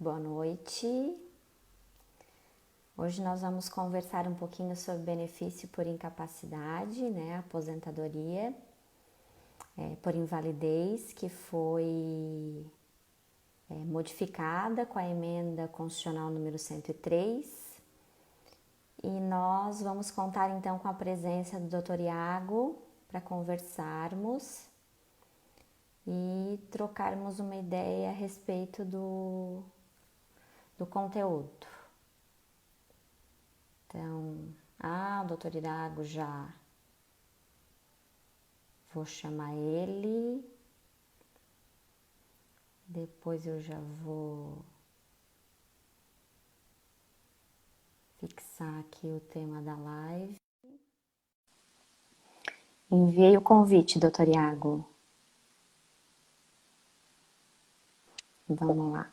boa noite. Hoje nós vamos conversar um pouquinho sobre benefício por incapacidade, né, aposentadoria por invalidez, que foi modificada com a emenda constitucional número 103. E nós vamos contar então com a presença do Dr. Iago para conversarmos e trocarmos uma ideia a respeito do conteúdo. Então, o Dr. Iago já vou chamar ele. Depois eu já vou fixar aqui o tema da live. Enviei o convite, Dr. Iago. Vamos lá.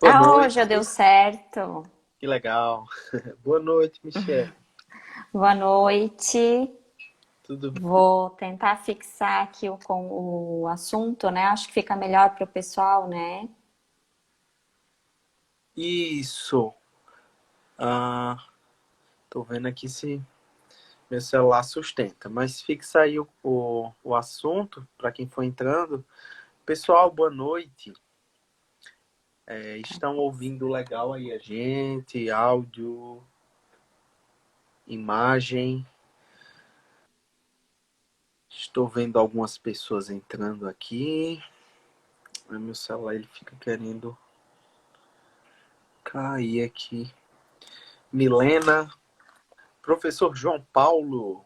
Boa noite. Hoje deu certo. Que legal. Boa noite, Michele. Boa noite. Tudo bem? Vou tentar fixar aqui o assunto, né? Acho que fica melhor para o pessoal, né? Isso. Tô vendo aqui se meu celular sustenta. Mas fixa aí o assunto para quem for entrando. Pessoal, boa noite. Estão ouvindo legal aí a gente? Áudio, imagem. Estou vendo algumas pessoas entrando aqui. Meu celular ele fica querendo cair aqui. Milena. Professor João Paulo,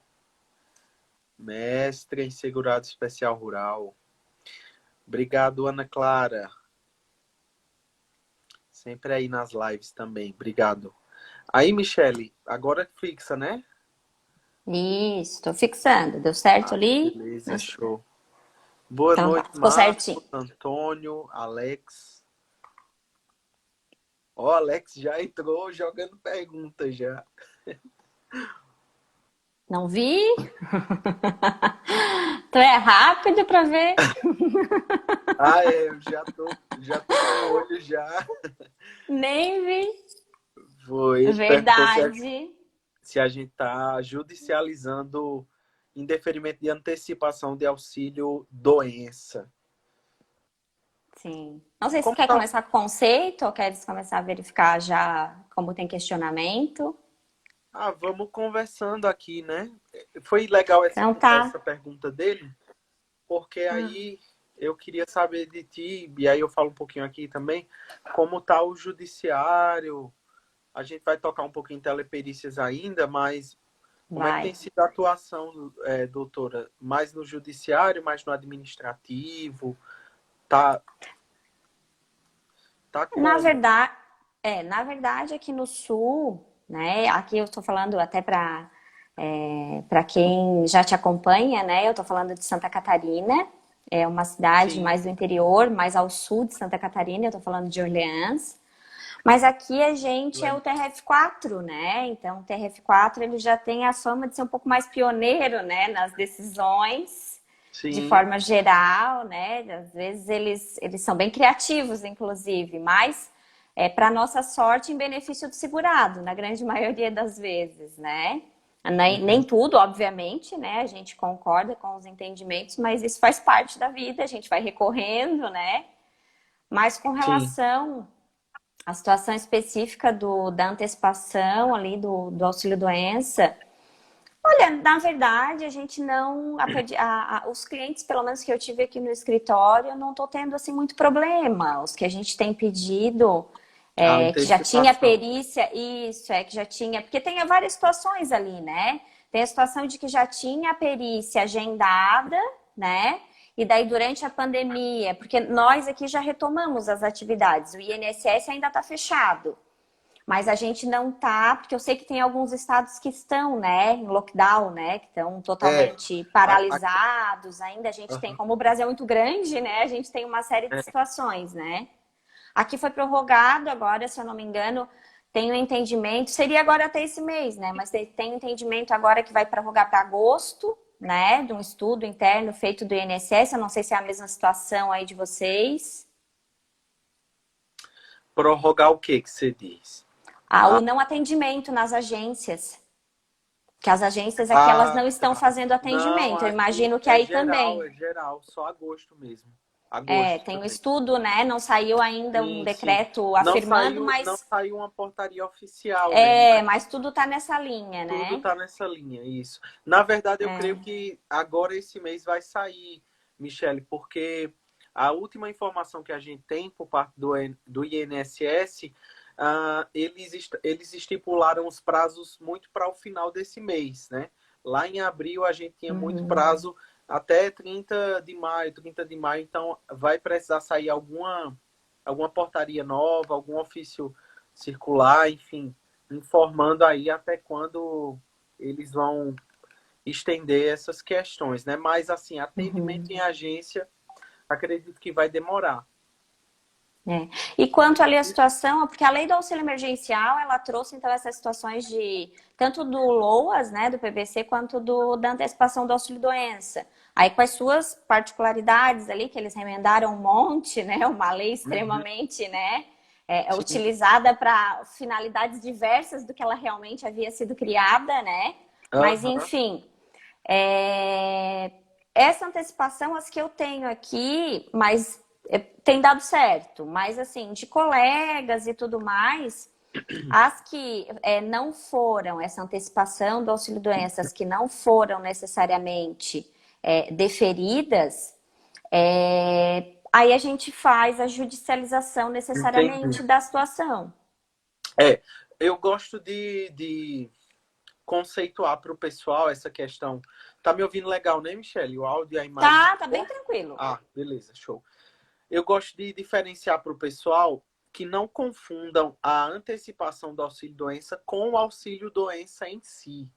mestre em Segurado Especial Rural. Obrigado, Ana Clara. Sempre aí nas lives também. Obrigado. Aí, Michele, agora fixa, né? Isso, estou fixando. Deu certo ali? Beleza, show. Boa Então tá, noite, ficou certinho. Marcos, Antônio, Alex. Alex já entrou jogando perguntas já. Não vi? Tu é rápido para ver? Eu já tô com o olho já. Nem vi. Foi, ele perguntou Verdade. se a gente está judicializando indeferimento de antecipação de auxílio doença. Sim. Não sei se Como quer tá? começar com conceito ou queres começar a verificar já como tem questionamento. Vamos conversando aqui, né? Foi legal Então essa tá. pergunta dele, porque aí eu queria saber de ti, e aí eu falo um pouquinho aqui também, como tá o judiciário. A gente vai tocar um pouquinho em teleperícias ainda, mas como é que tem Vai. sido a atuação, doutora? Mais no judiciário, mais no administrativo? Tá, tá Na como? verdade, na verdade aqui no sul, né? Aqui eu estou falando até para quem já te acompanha, né? Eu estou falando de Santa Catarina, é uma cidade Sim, mais do interior, mais ao sul de Santa Catarina. Eu estou falando de Orleans. Mas aqui a gente é o TRF4, né? Então o TRF4 ele já tem a fama de ser um pouco mais pioneiro, né? Nas decisões de sim, forma geral, né? Às vezes eles são bem criativos, inclusive, mas para nossa sorte em benefício do segurado, na grande maioria das vezes, né? Nem uhum, tudo, obviamente, né? A gente concorda com os entendimentos, mas isso faz parte da vida, a gente vai recorrendo, né? Mas com sim. relação à situação específica da antecipação ali do auxílio-doença, olha, na verdade, a gente não. Os clientes, pelo menos que eu tive aqui no escritório, eu não estou tendo assim muito problema. Os que a gente tem pedido, A que já tinha antecipação. perícia, isso, que já tinha. Porque tem várias situações ali, né? Tem a situação de que já tinha a perícia agendada, né? E daí, durante a pandemia, porque nós aqui já retomamos as atividades, o INSS ainda está fechado. Mas a gente não tá, porque eu sei que tem alguns estados que estão, né, em lockdown, né, que estão É, totalmente aqui, paralisados. Ainda a gente tem, aham, como o Brasil é muito grande, né, a gente tem uma série de é, situações, né. Aqui foi prorrogado agora, se eu não me engano, tem um entendimento, seria agora até esse mês, né, mas tem um entendimento agora que vai prorrogar para agosto, né, de um estudo interno feito do INSS. Eu não sei se é a mesma situação aí de vocês. Prorrogar o que você diz? O Ah, não atendimento nas agências. Que as agências aqui, elas ah, não estão tá. fazendo Não, atendimento. Eu aqui imagino que aí também. é geral, só agosto mesmo. É, Agosto tem um também. estudo, né? Não saiu ainda um Sim, sim. decreto afirmando, Não mas saiu uma portaria oficial, né? mas tudo tá nessa linha, Tudo né? tá nessa linha, isso. Na verdade, eu creio que agora esse mês vai sair, Michele, porque a última informação que a gente tem por parte do INSS, eles estipularam os prazos muito para o final desse mês, né? Lá em abril a gente tinha muito Uhum. prazo até 30 de maio, então vai precisar sair alguma portaria nova, algum ofício circular, enfim, informando aí até quando eles vão estender essas questões, né? Mas, assim, atendimento em agência, acredito que vai demorar. É. E quanto ali à situação, porque a lei do auxílio emergencial, ela trouxe então essas situações de tanto do LOAS, né, do PBC, quanto da antecipação do auxílio doença. Aí com as suas particularidades ali, que eles remendaram um monte, né, uma lei Uhum. extremamente, né, Sim. utilizada para finalidades diversas do que ela realmente havia sido criada, né? Mas Aham. enfim, é, essa antecipação, as que eu tenho aqui, mas tem dado certo. Mas, assim, de colegas e tudo mais, as que não foram, essa antecipação do auxílio-doenças, que não foram necessariamente deferidas, aí a gente faz a judicialização Entendi. necessariamente da situação. É, eu gosto de conceituar para o pessoal essa questão. Tá me ouvindo legal, né, Michele? O áudio e a imagem. Tá bem tranquilo. Ah, beleza, show. Eu gosto de diferenciar para o pessoal que não confundam a antecipação do auxílio-doença com o auxílio-doença em si,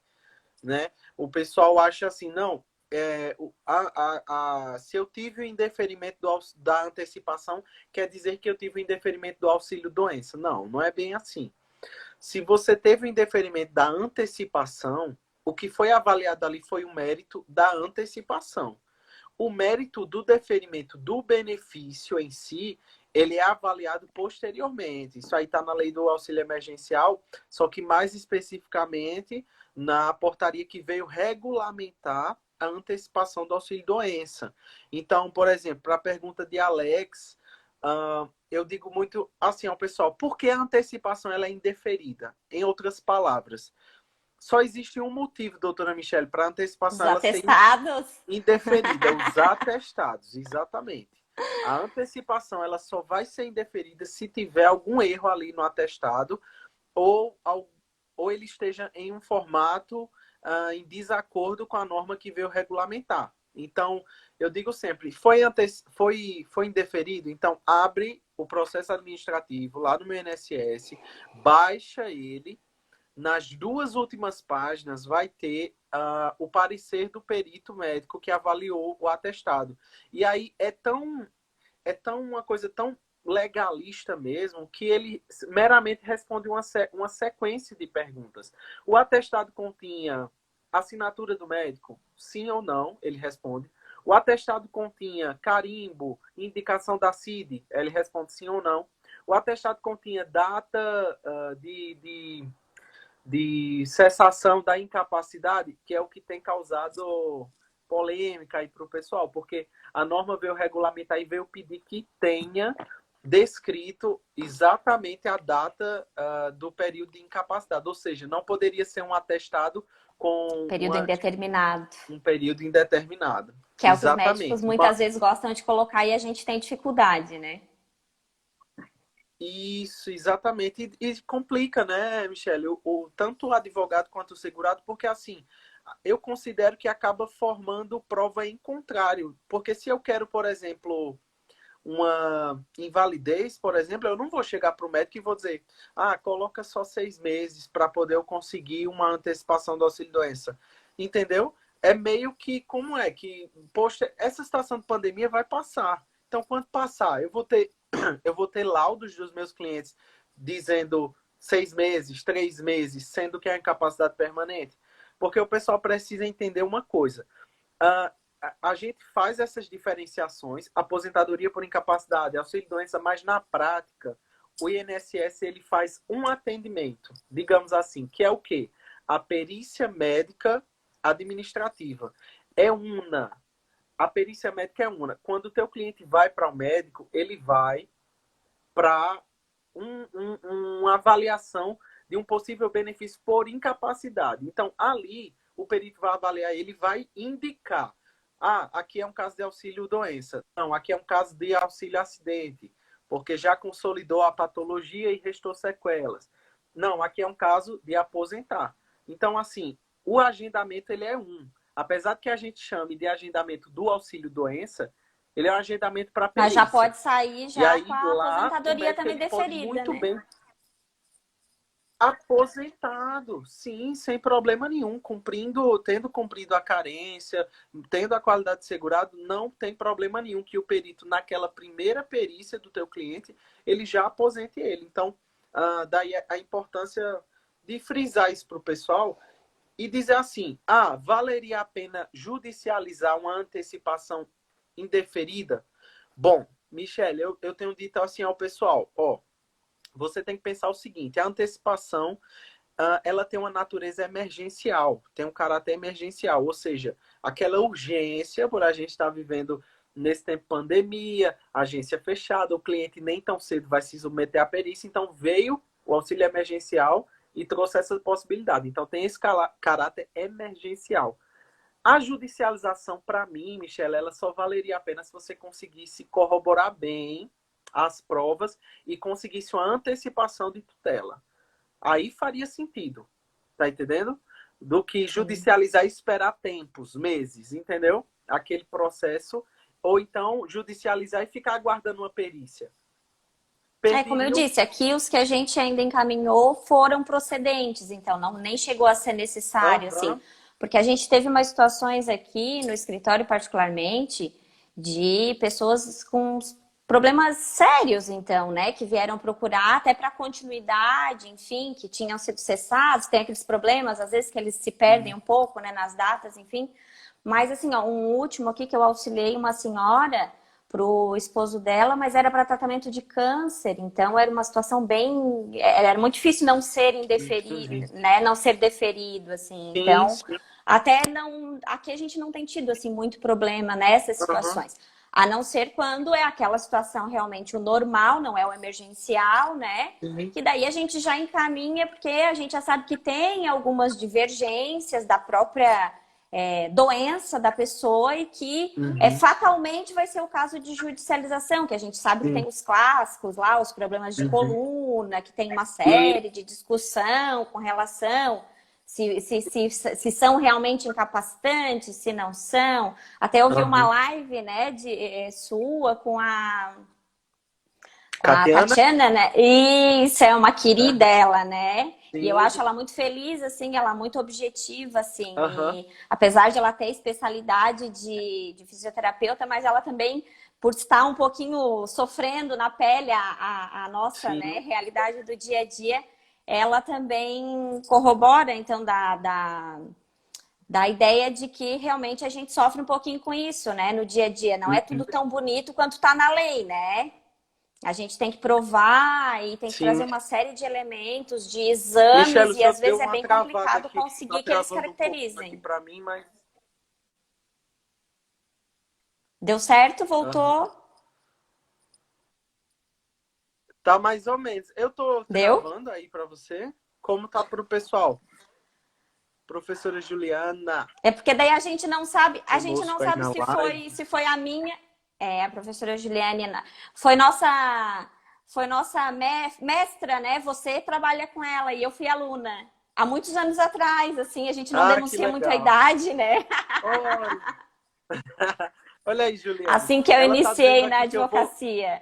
né? O pessoal acha assim, não, se eu tive o indeferimento da antecipação, quer dizer que eu tive o indeferimento do auxílio-doença. Não, não é bem assim. Se você teve o indeferimento da antecipação, o que foi avaliado ali foi o mérito da antecipação. O mérito do deferimento do benefício em si, ele é avaliado posteriormente. Isso aí está na lei do auxílio emergencial, só que mais especificamente na portaria que veio regulamentar a antecipação do auxílio doença. Então, por exemplo, para a pergunta de Alex, eu digo muito assim ao pessoal, por que a antecipação ela é indeferida? Em outras palavras, só existe um motivo, doutora Michele, para a Os antecipação ela ser atestados. indeferida, os atestados, exatamente. A antecipação ela só vai ser indeferida se tiver algum erro ali no atestado ou, ou ele esteja em um formato em desacordo com a norma que veio regulamentar. Então, eu digo sempre, foi indeferido, então abre o processo administrativo lá no meu INSS, baixa ele, nas duas últimas páginas vai ter o parecer do perito médico que avaliou o atestado. E aí é tão uma coisa tão legalista mesmo que ele meramente responde uma sequência de perguntas. O atestado continha assinatura do médico? Sim ou não? Ele responde. O atestado continha carimbo, indicação da CID? Ele responde sim ou não. O atestado continha data de cessação da incapacidade, que é o que tem causado polêmica aí para o pessoal, porque a norma veio regulamentar e veio pedir que tenha descrito exatamente a data do período de incapacidade, ou seja, não poderia ser um atestado com Período indeterminado. um período indeterminado. Que é o que os médicos Exatamente. muitas vezes gostam de colocar e a gente tem dificuldade, né? Isso, exatamente. E complica, né, Michele? Tanto o advogado quanto o segurado, porque assim, eu considero que acaba formando prova em contrário. Porque se eu quero, por exemplo, uma invalidez, por exemplo, eu não vou chegar para o médico e vou dizer, coloca só 6 meses para poder eu conseguir uma antecipação do auxílio-doença. Entendeu? É meio que, como é que, poxa, essa situação de pandemia vai passar. Então, quando passar, eu vou ter laudos dos meus clientes dizendo 6 meses, 3 meses, sendo que é incapacidade permanente. Porque o pessoal precisa entender uma coisa. Uh, a gente faz essas diferenciações, aposentadoria por incapacidade, auxílio-doença, mas na prática, o INSS ele faz um atendimento, digamos assim, que é o quê? A perícia médica administrativa. É una. A perícia médica é una. Quando o teu cliente vai para o médico, ele vai para uma avaliação de um possível benefício por incapacidade. Então, ali, o perito vai avaliar, ele vai indicar. Ah, aqui é um caso de auxílio-doença. Não, aqui é um caso de auxílio-acidente, porque já consolidou a patologia e restou sequelas. Não, aqui é um caso de aposentar. Então, assim, o agendamento ele é um. Apesar que a gente chame de agendamento do auxílio-doença, ele é um agendamento para Mas já perícia. pode sair E já aí, com a lá, o aposentadoria médico também ele pode deferida, muito né? bem aposentado, sim, sem problema nenhum, tendo cumprido a carência, tendo a qualidade de segurado, não tem problema nenhum que o perito, naquela primeira perícia do teu cliente, ele já aposente ele. Então, daí a importância de frisar isso para o pessoal e dizer assim, valeria a pena judicializar uma antecipação indeferida? Bom, Michele, eu tenho dito assim ao pessoal, você tem que pensar o seguinte, a antecipação, ela tem uma natureza emergencial, tem um caráter emergencial, ou seja, aquela urgência por a gente estar vivendo nesse tempo de pandemia, agência fechada, o cliente nem tão cedo vai se submeter à perícia, então veio o auxílio emergencial e trouxe essa possibilidade. Então tem esse caráter emergencial. A judicialização, para mim, Michelle, ela só valeria a pena se você conseguisse corroborar bem as provas e conseguisse uma antecipação de tutela. Aí faria sentido, tá entendendo? Do que judicializar e esperar tempos, meses, entendeu? Aquele processo. Ou então judicializar e ficar aguardando uma perícia. Como eu Perderia disse, aqui os que a gente ainda encaminhou foram procedentes, então nem chegou a ser necessário, assim, Aham. porque a gente teve umas situações aqui no escritório, particularmente, de pessoas com problemas sérios, então, né, que vieram procurar até para continuidade, enfim, que tinham sido cessados, tem aqueles problemas, às vezes que eles se perdem um pouco, né, nas datas, enfim. Mas, assim, um último aqui que eu auxiliei uma senhora pro esposo dela, mas era para tratamento de câncer, então era uma situação bem, era muito difícil não ser Isso, indeferido, gente. né, não ser deferido, assim, Sim, então sim. até não, aqui a gente não tem tido assim muito problema nessas Aham. situações, a não ser quando é aquela situação realmente o normal, não é o emergencial, né? Sim. Que daí a gente já encaminha, porque a gente já sabe que tem algumas divergências da própria doença da pessoa e que Uhum. fatalmente vai ser o caso de judicialização, que a gente sabe que Sim. tem os clássicos lá, os problemas de Uhum. coluna, que tem uma E, série de discussão com relação se são realmente incapacitantes, se não são. Até eu vi uma aham. live, né, sua com a Catiana? Tatiana, né? Isso, é uma querida ela, né? E eu acho Sim. ela muito feliz, assim, ela muito objetiva, assim. Aham. E apesar de ela ter especialidade de fisioterapeuta, mas ela também, por estar um pouquinho sofrendo na pele a nossa, né, Sim. realidade do dia a dia, ela também corrobora, então, da ideia de que realmente a gente sofre um pouquinho com isso, né, no dia a dia. Não é tudo Uhum. tão bonito quanto tá na lei, né? A gente tem que provar e tem que Sim. trazer uma série de elementos, de Michele, exames, o e às senhor deu vezes é uma bem travada complicado aqui. Tá conseguir que eles travando um pouco aqui caracterizem. para mim, mas... Deu certo? Aham. Voltou? Tá mais ou menos. Eu tô Deu? travando aí para você. Como tá pro pessoal? Professora Juliana É porque daí a gente não conosco aí sabe na live. se foi a minha, a professora Juliane, foi nossa mestra, né? Você trabalha com ela e eu fui aluna. Há muitos anos atrás, assim, a gente não Ah, que denuncia muito a legal. idade, né? Olha, olha aí, Juliane. Assim que eu Ela tá dizendo iniciei na aqui que eu vou. advocacia.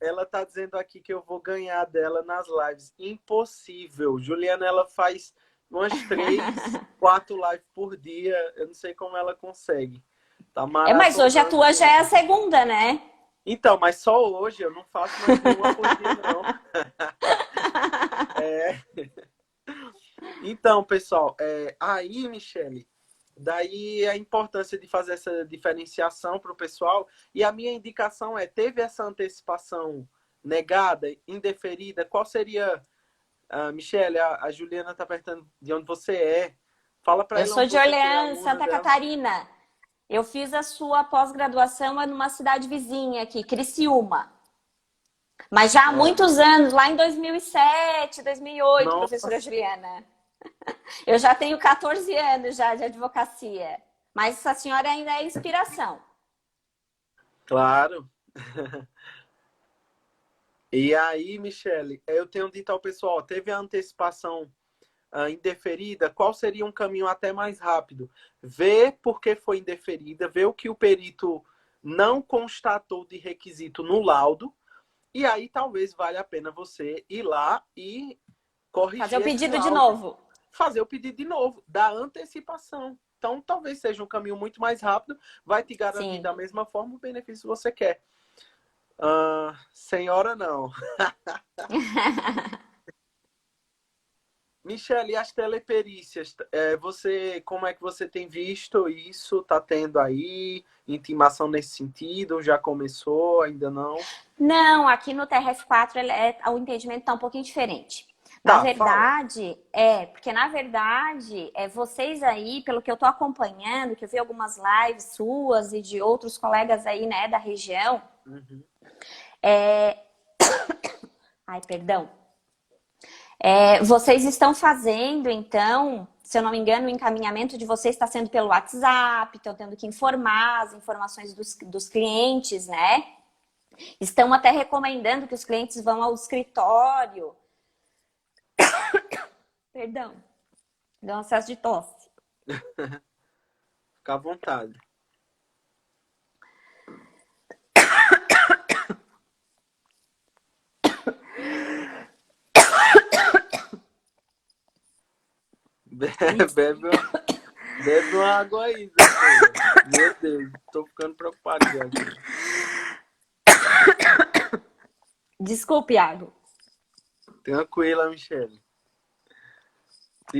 Ela tá dizendo aqui que eu vou ganhar dela nas lives. Impossível. Juliana, ela faz umas 3, 4 lives por dia. Eu não sei como ela consegue. Tá Mas hoje a maratonando tua já é a mesmo. segunda, né? Então, mas só hoje eu não faço mais nenhuma por dia, não. É. Então, pessoal, aí, Michele, daí a importância de fazer essa diferenciação para o pessoal. E a minha indicação teve essa antecipação negada, indeferida? Qual seria, Michele, a Juliana está perguntando de onde você é. Fala para Eu ela um sou de pouco, você é Orleans, aluna Santa dela. Catarina. Eu fiz a sua pós-graduação numa cidade vizinha aqui, Criciúma. Mas já há Olha, muitos anos, lá em 2007, 2008, professora nossa, Juliana. Eu já tenho 14 anos já de advocacia. Mas essa senhora ainda é inspiração. claro. E aí, Michele, eu tenho dito ao pessoal, teve a antecipação indeferida, qual seria um caminho até mais rápido? Ver por que foi indeferida, ver o que o perito não constatou de requisito no laudo, e aí talvez valha a pena você ir lá e Fazer o corrigir esse pedido de laudo, novo. fazer o pedido de novo, da antecipação. Então, talvez seja um caminho muito mais rápido, vai te garantir Sim. da mesma forma o benefício que você quer. Senhora, não. Michele, e as teleperícias, como é que você tem visto isso? Está tendo aí intimação nesse sentido? Já começou? Ainda não? Não, aqui no TRF4 o entendimento está um pouquinho diferente. Na Tá, fala. verdade, porque na verdade, vocês aí, pelo que eu estou acompanhando, que eu vi algumas lives suas e de outros colegas aí, né, da região, Uhum. ai, perdão, vocês estão fazendo, então, se eu não me engano, o encaminhamento de vocês está sendo pelo WhatsApp, estão tendo que informar as informações dos clientes, né? Estão até recomendando que os clientes vão ao escritório. Perdão, deu um acesso de tosse. Fica à vontade. Bebe, bebe uma água aí, doutora. Meu Deus, tô ficando preocupado já aqui. Desculpe, Iago. Tranquila, Michele.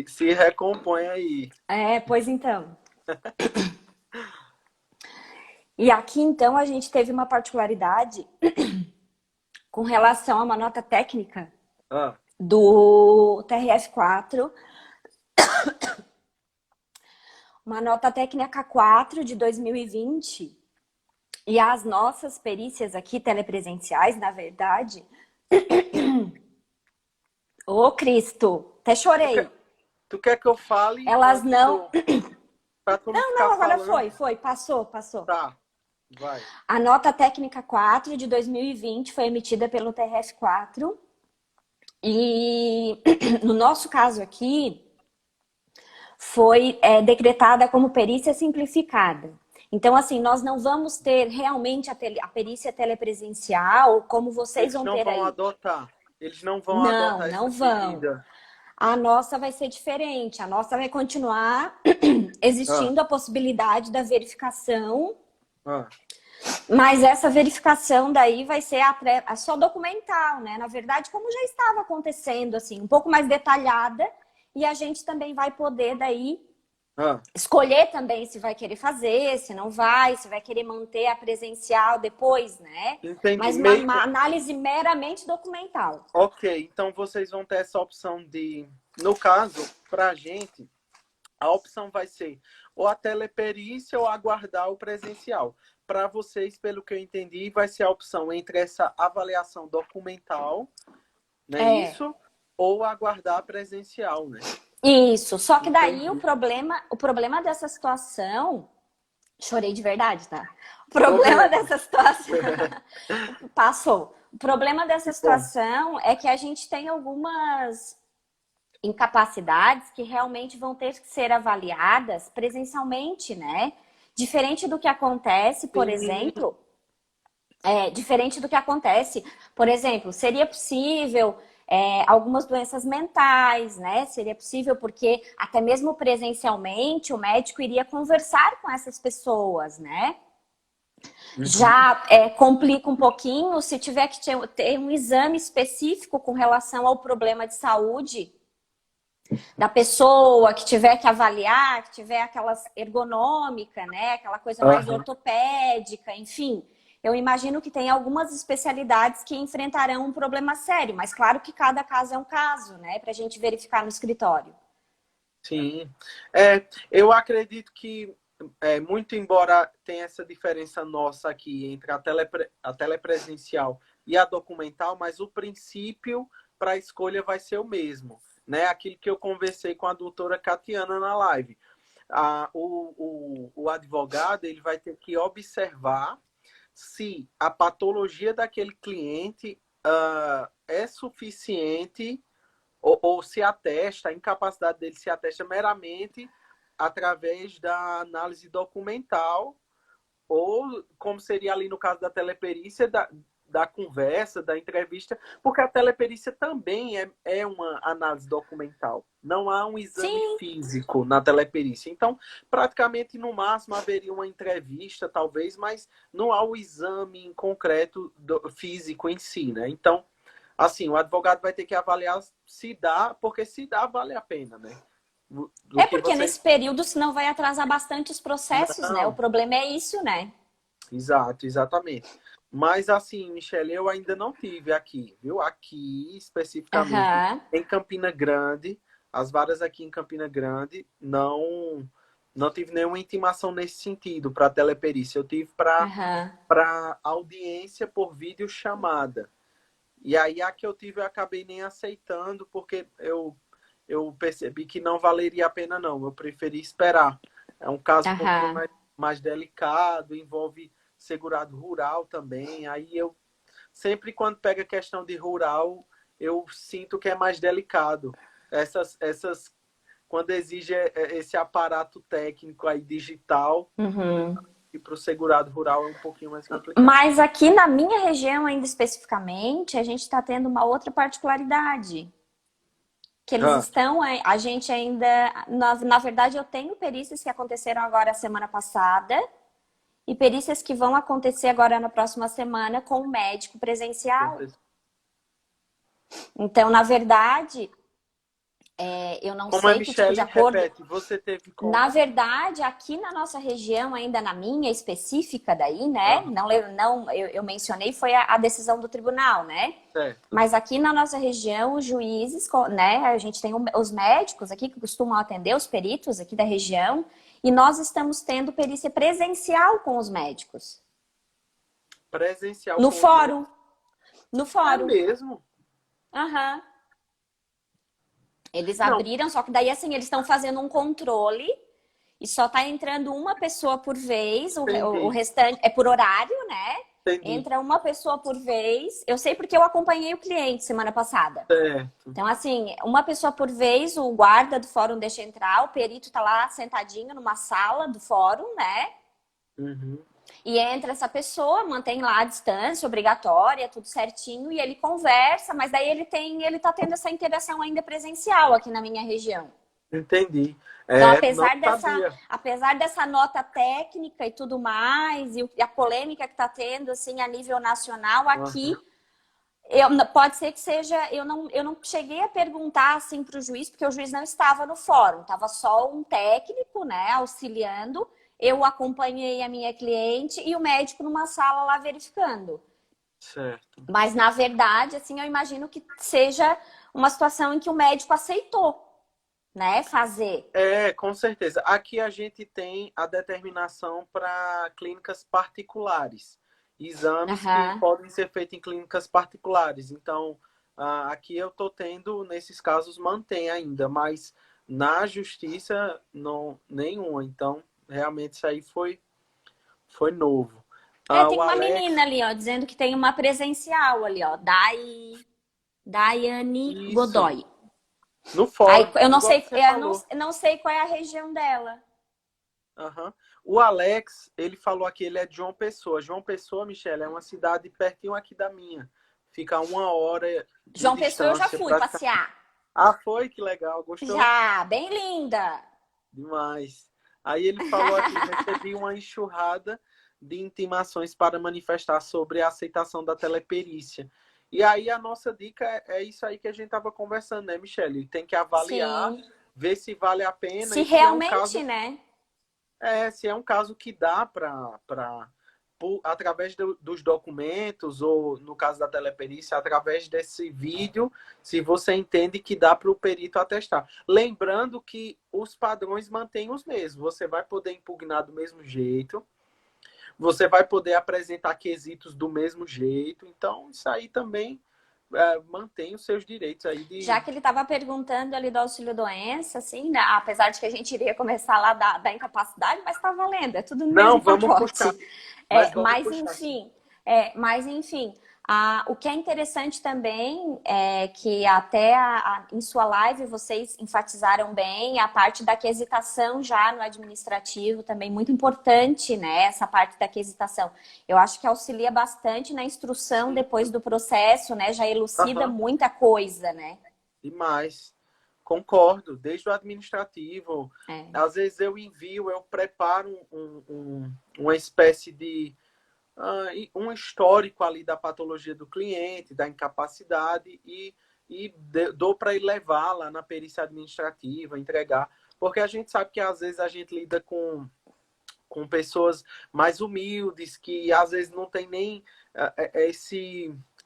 Se recompõe aí. Pois então. E aqui, então, a gente teve uma particularidade com relação a uma nota técnica Ah, do TRF4, uma nota técnica 4 de 2020, e as nossas perícias aqui, telepresenciais, na verdade. Ô, Cristo, até chorei. tu quer que eu fale Elas antes não. pra tu não ficar Não, agora falando? foi, passou. Tá, vai. A nota técnica 4 de 2020 foi emitida pelo TRF4 e no nosso caso aqui foi decretada como perícia simplificada. Então, assim, nós não vamos ter realmente a perícia telepresencial como vocês Eles vão não ter vão aí. adotar. Eles não vão Não, adotar não essa vão. medida. A nossa vai ser diferente. A nossa vai continuar Ah, existindo a possibilidade da verificação, ah. mas essa verificação daí vai ser só documental, né? Na verdade, como já estava acontecendo, assim, um pouco mais detalhada, e a gente também vai poder daí Ah, escolher também se vai querer fazer, se não vai, se vai querer manter a presencial depois, né? entendi. Mas uma análise meramente documental. Ok, então vocês vão ter essa opção de. No caso, pra gente, a opção vai ser ou a teleperícia ou aguardar o presencial. Para vocês, pelo que eu entendi, vai ser a opção entre essa avaliação documental, né? É, Isso, ou aguardar presencial, né? isso. Só que daí Entendi. o problema dessa situação, chorei de verdade, tá? O Tô problema vendo. dessa situação passou. O problema Que dessa bom. situação é que a gente tem algumas incapacidades que realmente vão ter que ser avaliadas presencialmente, né? Diferente do que acontece, por Sim. exemplo, diferente do que acontece, por exemplo, seria possível algumas doenças mentais, né? Seria possível porque até mesmo presencialmente o médico iria conversar com essas pessoas, né? Uhum. Já complica um pouquinho se tiver que ter um exame específico com relação ao problema de saúde da pessoa, que tiver que avaliar, que tiver aquelas ergonômica, né? Aquela coisa mais Aham. ortopédica, enfim. eu imagino que tem algumas especialidades que enfrentarão um problema sério, mas claro que cada caso é um caso, né? Para a gente verificar no escritório. Sim. Eu acredito que, muito embora tenha essa diferença nossa aqui entre a telepresencial e a documental, mas o princípio para a escolha vai ser o mesmo, né? Aquilo que eu conversei com a doutora Catiana na live. O advogado ele vai ter que observar se a patologia daquele cliente é suficiente ou se atesta, a incapacidade dele se atesta meramente através da análise documental ou como seria ali no caso da teleperícia, da conversa, da entrevista, porque a teleperícia também é uma análise documental. Não há um exame Sim. físico na teleperícia. Então, praticamente, no máximo, haveria uma entrevista, talvez, mas não há o exame em concreto físico em si, né? Então, assim, o advogado vai ter que avaliar se dá, porque se dá, vale a pena, né? É porque nesse período, senão vai atrasar bastante os processos, né? O Não. problema é isso, né? Exato, exatamente. Mas assim, Michele, eu ainda não tive aqui, viu? Aqui, especificamente, Aham, em Campina Grande, as varas aqui em Campina Grande, não tive nenhuma intimação nesse sentido para teleperícia. Eu tive aham. para audiência por videochamada. E aí a que eu tive eu acabei nem aceitando, porque eu percebi que não valeria a pena, não. Eu preferi esperar. É um caso um pouquinho Aham. mais delicado, envolve segurado rural também. Aí eu, sempre quando pega questão de rural, eu sinto que é mais delicado. Quando exige esse aparato técnico aí digital, Uhum. e para o segurado rural é um pouquinho mais complicado. Mas aqui na minha região, ainda especificamente, a gente está tendo uma outra particularidade. Que eles Ah, estão, a gente ainda. Na verdade, eu tenho perícias que aconteceram agora a semana passada e perícias que vão acontecer agora na próxima semana com o médico presencial. Então, na verdade, eu não como a sei que tipo de Michele acordo. repete, você teve Na como? verdade, aqui na nossa região, ainda na minha específica daí, né? Ah, Eu mencionei foi a decisão do tribunal, né? certo. Mas aqui na nossa região, os juízes, né? A gente tem os médicos aqui que costumam atender, os peritos aqui da região, e nós estamos tendo perícia presencial com os médicos. Presencial No com os médicos. fórum. No É fórum. mesmo? Aham. Eles Não, abriram, só que daí assim, eles estão fazendo um controle e só tá entrando uma pessoa por vez, o entendi, restante é por horário, né? entendi. Entra uma pessoa por vez. Eu sei porque eu acompanhei o cliente semana passada. Certo. Então, assim, uma pessoa por vez, o guarda do fórum deixa entrar, o perito tá lá sentadinho numa sala do fórum, né? Uhum. E entra essa pessoa, mantém lá a distância obrigatória, tudo certinho, e ele conversa, mas daí ele tá tendo essa interação ainda presencial aqui na minha região. Entendi. Então, Não sabia. apesar dessa nota técnica e tudo mais, e a polêmica que está tendo assim a nível nacional, aqui Uhum. pode ser que seja. Eu não cheguei a perguntar assim para o juiz, porque o juiz não estava no fórum, estava só um técnico, né, auxiliando. Eu acompanhei a minha cliente e o médico numa sala lá verificando. Certo. Mas, na verdade, assim, eu imagino que seja uma situação em que o médico aceitou, né, fazer. Com certeza. Aqui a gente tem a determinação para clínicas particulares. Exames que Aham. podem ser feitos em clínicas particulares. Então, aqui eu estou tendo, nesses casos, mantém ainda, mas na justiça, não, nenhuma. Então, realmente isso aí foi novo. Tem O uma Alex, menina ali, ó, dizendo que tem uma presencial ali, ó, Daiane isso, Godoy. no Aí, fórum, eu não igual sei, você falou. eu não sei qual é a região dela. Aham. O Alex, ele falou aqui, ele é de João Pessoa. João Pessoa, Michelle, é uma cidade pertinho aqui da minha. Fica a 1 hora de João Pessoa eu já distância, fui praticamente. passear. Ah, foi? Que legal, gostou? Já, bem linda. Demais. Aí ele falou aqui, recebi uma enxurrada de intimações para manifestar sobre a aceitação da teleperícia. E aí a nossa dica é isso aí que a gente estava conversando, né, Michelle? Tem que avaliar, Sim. ver se vale a pena Se e se é um realmente, caso né? se é um caso que dá para através dos documentos, ou no caso da teleperícia, através desse vídeo, se você entende que dá para o perito atestar. Lembrando que os padrões mantêm os mesmos. Você vai poder impugnar do mesmo jeito, você vai poder apresentar quesitos do mesmo jeito. Então, isso aí também mantém os seus direitos aí Já de... que ele estava perguntando ali do auxílio-doença, assim, né? Apesar de que a gente iria começar lá da incapacidade, mas está valendo, é tudo no Não, mesmo vamos pacote. puxar. Mas vamos Mas puxar, sim. enfim, mas enfim, o que é interessante também é que até em sua live vocês enfatizaram bem a parte da quesitação já no administrativo, também muito importante, né? Essa parte da quesitação. Eu acho que auxilia bastante na instrução depois do processo, né? Já elucida Aham. muita coisa, né? Demais. Concordo, desde o administrativo. É. Às vezes eu preparo uma espécie de um histórico ali da patologia do cliente, da incapacidade, dou para ele levar lá na perícia administrativa, entregar. Porque a gente sabe que às vezes a gente lida com pessoas mais humildes, que às vezes não tem nem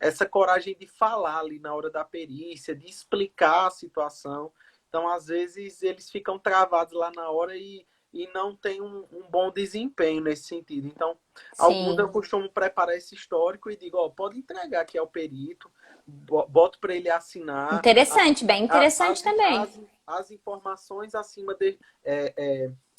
essa coragem de falar ali na hora da perícia, de explicar a situação. Então, às vezes, eles ficam travados lá na hora e não tem um bom desempenho nesse sentido. Então, alguns eu Sim. costumo preparar esse histórico e digo, ó, pode entregar aqui ao perito, boto para ele assinar Interessante, bem interessante as, também. as informações acima de...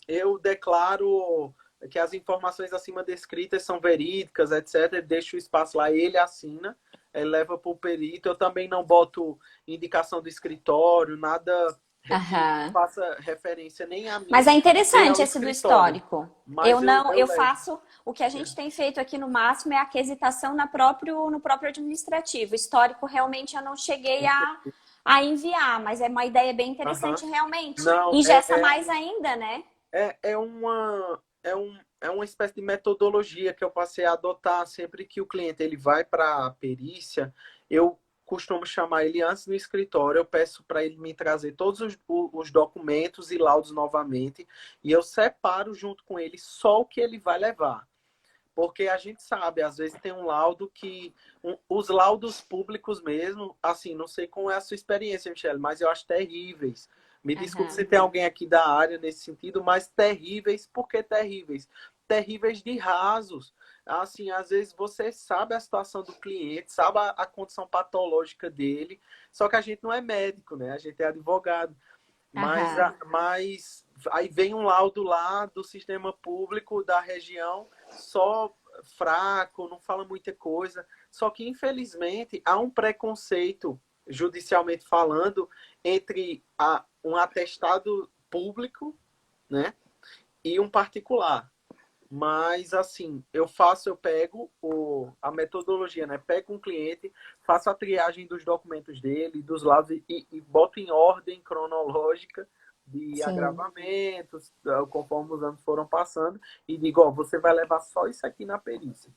eu declaro que as informações acima descritas são verídicas, etc. Deixa o espaço lá, ele assina, leva para o perito. Eu também não boto indicação do escritório, nada que Aham. faça referência nem a Mas mim, é nem interessante ao esse do escritório. histórico. Eu Mas não, eu eu levo. faço o que a gente tem feito aqui no máximo é a quesitação no próprio administrativo. Histórico realmente eu não cheguei a enviar, mas é uma ideia bem Aham. interessante realmente. Não, Engessa mais ainda, né? é uma espécie de metodologia que eu passei a adotar sempre que o cliente ele vai para a perícia. Eu costumo chamar ele antes no escritório, eu peço para ele me trazer todos os documentos e laudos novamente, e eu separo junto com ele só o que ele vai levar. Porque a gente sabe, às vezes tem um laudo que... os laudos públicos mesmo, assim, não sei como é a sua experiência, Michelle, mas eu acho terríveis. Me desculpe se Aham. tem alguém aqui da área nesse sentido, mas terríveis, por que terríveis? Terríveis de rasos. Assim, às vezes você sabe a situação do cliente, sabe a condição patológica dele, só que a gente não é médico, né? A gente é advogado. Aham. Mas aí vem um laudo lá do sistema público da região, só fraco, não fala muita coisa. Só que, infelizmente, há um preconceito, judicialmente falando, entre um atestado público, né, e um particular. Mas, assim, eu pego a metodologia, né? Pego um cliente, faço a triagem dos documentos dele, dos laudos, e boto em ordem cronológica de Sim. agravamentos, conforme os anos foram passando, e digo, ó, você vai levar só isso aqui na perícia.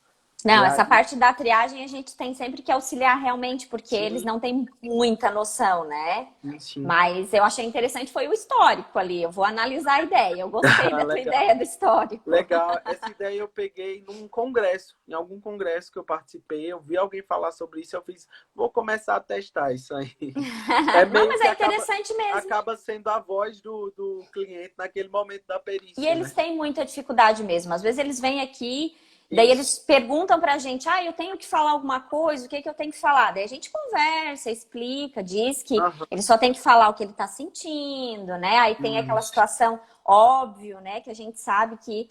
E Não, essa aí, parte da triagem a gente tem sempre que auxiliar realmente, porque eles sim, não têm muita noção, né? sim, sim. Mas eu achei interessante foi o histórico ali. Eu vou analisar a ideia. Eu gostei da tua Legal. ideia do histórico. Legal, essa ideia eu peguei num congresso, em algum congresso que eu participei, eu vi alguém falar sobre isso, eu fiz, vou começar a testar isso aí. É Não, meio mas que é interessante mesmo. acaba sendo a voz do cliente naquele momento da E perícia, eles né? têm muita dificuldade mesmo. Às vezes eles vêm aqui, daí Isso. eles perguntam pra gente: eu tenho que falar alguma coisa, o que que eu tenho que falar? Daí a gente conversa, explica, diz que Aham. ele só tem que falar o que ele tá sentindo, né? Aí tem aquela Isso. situação óbvio, né? Que a gente sabe que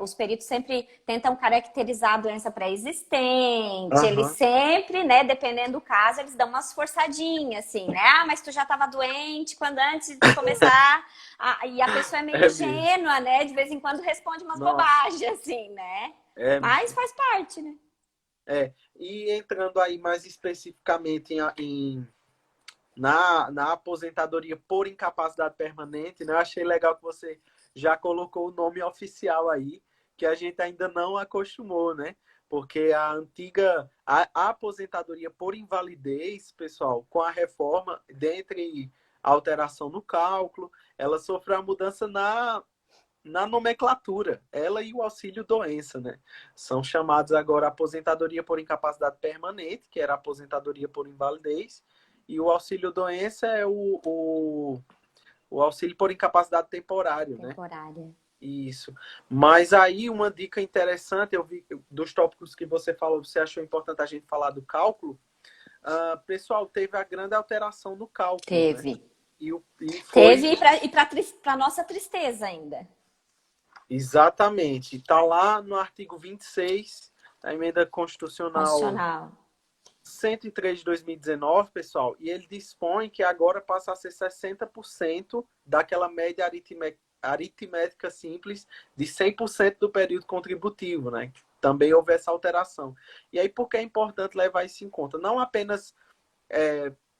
os peritos sempre tentam caracterizar a doença pré-existente, eles Aham. sempre, né, dependendo do caso, eles dão umas forçadinhas, assim, né? Mas tu já estava doente quando antes de começar, e a pessoa é meio É mesmo. ingênua, né? De vez em quando responde umas Nossa. bobagens, assim, né? É Mas mesmo. faz parte, né? E entrando aí mais especificamente na aposentadoria por incapacidade permanente, né? Eu achei legal que você já colocou o nome oficial aí, que a gente ainda não acostumou, né? Porque a aposentadoria por invalidez, pessoal, com a reforma, dentre a alteração no cálculo, ela sofreu a mudança na nomenclatura, ela e o auxílio-doença, né? São chamados agora aposentadoria por incapacidade permanente, que era aposentadoria por invalidez, e o auxílio-doença é o auxílio por incapacidade temporário, né? Temporária. Isso. Mas aí uma dica interessante, eu vi dos tópicos que você falou, você achou importante a gente falar do cálculo. Pessoal, teve a grande alteração no cálculo, né? Teve. E foi Teve e para nossa tristeza ainda. exatamente. Está lá no artigo 26 da emenda constitucional Constitucional. 103 de 2019, pessoal, e ele dispõe que agora passa a ser 60% daquela média aritmética simples de 100% do período contributivo, né? Também houve essa alteração. E aí, por que é importante levar isso em conta? Não apenas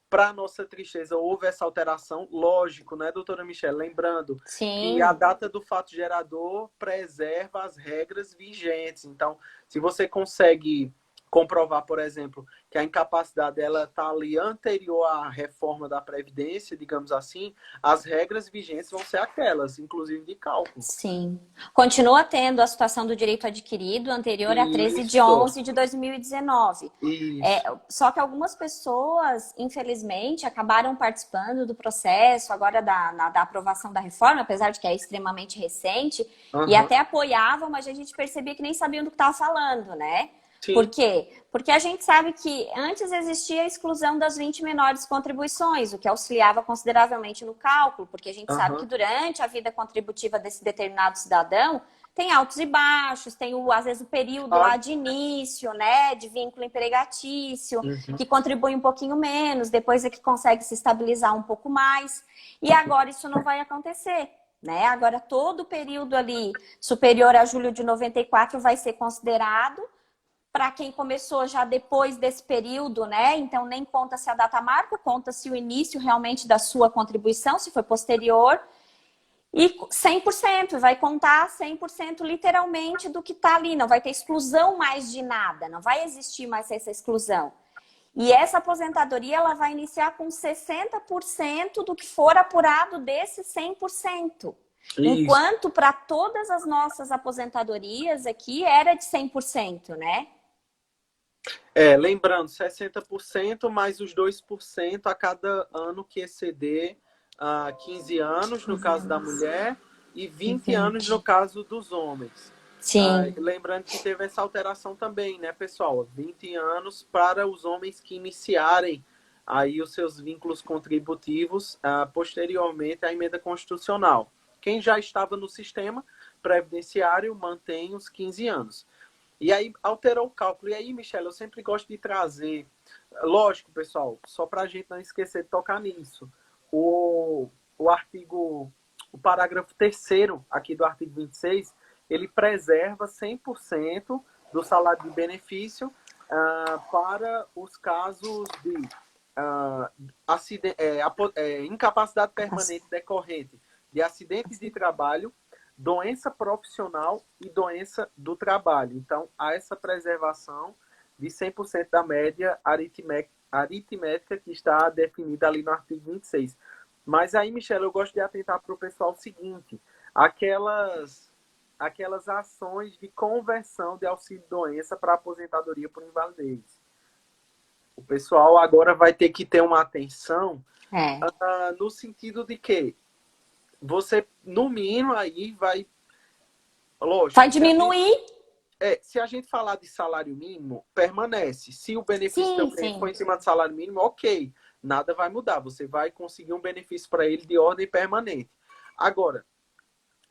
para nossa tristeza houve essa alteração, lógico, né, doutora Michelle? Lembrando Sim. que a data do fato gerador preserva as regras vigentes. Então, se você consegue comprovar, por exemplo, que a incapacidade ela está ali anterior à reforma da Previdência, digamos assim, as regras vigentes vão ser aquelas, inclusive de cálculo. Sim. Continua tendo a situação do direito adquirido anterior a 13 de 11 de 2019. Isso. Só que algumas pessoas, infelizmente, acabaram participando do processo agora da aprovação da reforma, apesar de que é extremamente recente, e até apoiavam, mas a gente percebia que nem sabiam do que estava falando, né? Sim. Por quê? Porque a gente sabe que antes existia a exclusão das 20 menores contribuições, o que auxiliava consideravelmente no cálculo, porque a gente sabe que durante a vida contributiva desse determinado cidadão tem altos e baixos, tem às vezes o período lá de início, né, de vínculo empregatício, que contribui um pouquinho menos, depois é que consegue se estabilizar um pouco mais. E agora isso não vai acontecer. Né? Agora todo o período ali superior a julho de 94 vai ser considerado para quem começou já depois desse período, né? Então nem conta-se a data marca, conta-se o início realmente da sua contribuição, se foi posterior, e 100%, vai contar 100% literalmente do que está ali, não vai ter exclusão mais de nada, não vai existir mais essa exclusão. E essa aposentadoria ela vai iniciar com 60% do que for apurado desse 100%. Isso. Enquanto para todas as nossas aposentadorias aqui era de 100%, né? Lembrando, 60% mais os 2% a cada ano que exceder 15 anos, no caso da mulher, e 20 anos no caso dos homens. Sim. Lembrando que teve essa alteração também, né, pessoal? 20 anos para os homens que iniciarem aí os seus vínculos contributivos posteriormente à emenda constitucional. Quem já estava no sistema previdenciário mantém os 15 anos. E aí alterou o cálculo. E aí, Michelle, eu sempre gosto de trazer, lógico, pessoal, só para a gente não esquecer de tocar nisso, o parágrafo 3º aqui do artigo 26, ele preserva 100% do salário de benefício para os casos de incapacidade permanente decorrente de acidentes de trabalho, doença profissional e doença do trabalho. Então, há essa preservação de 100% da média aritmética que está definida ali no artigo 26. Mas aí, Michelle, eu gosto de atentar para o pessoal o seguinte, aquelas ações de conversão de auxílio-doença para aposentadoria por invalidez. O pessoal agora vai ter que ter uma atenção no sentido de que você, no mínimo, aí vai... Lógico, vai diminuir. Se a gente falar de salário mínimo, permanece. Se o benefício do cliente for em cima do salário mínimo, ok. Nada vai mudar. Você vai conseguir um benefício para ele de ordem permanente. Agora,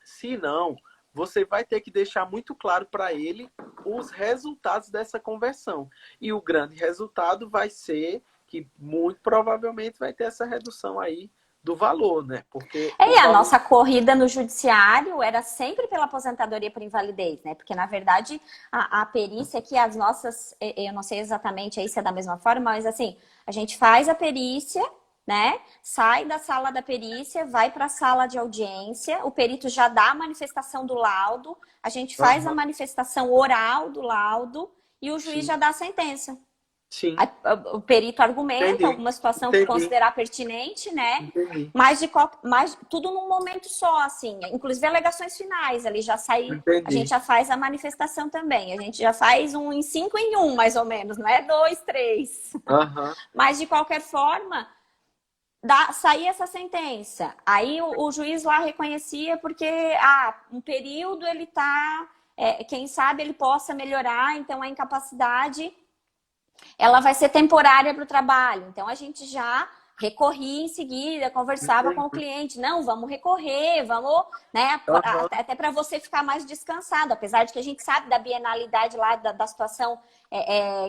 se não, você vai ter que deixar muito claro para ele os resultados dessa conversão. E o grande resultado vai ser que, muito provavelmente, vai ter essa redução aí do valor, né? Porque a nossa corrida no judiciário era sempre pela aposentadoria por invalidez, né? Porque, na verdade, a perícia aqui, as nossas... Eu não sei exatamente aí se é da mesma forma, mas, assim, a gente faz a perícia, né? Sai da sala da perícia, vai para a sala de audiência, o perito já dá a manifestação do laudo, a gente faz a manifestação oral do laudo e o juiz já dá a sentença. Sim, O perito argumenta entendi. alguma situação que Entendi. considerar pertinente, né? Entendi. Mas tudo num momento só, assim. Inclusive alegações finais, ali já sai, a gente Entendi. já faz a manifestação também. A gente já faz um em 5 em um, mais ou menos, não é 2, 3. Aham. Mas de qualquer forma, saía essa sentença. Aí o juiz lá reconhecia porque um período ele tá, quem sabe ele possa melhorar, então a incapacidade ela vai ser temporária para o trabalho. Então a gente já recorria em seguida, conversava com o Entendi. cliente, não, vamos recorrer, vamos, né, Aham. até para você ficar mais descansado, apesar de que a gente sabe da bienalidade lá, da situação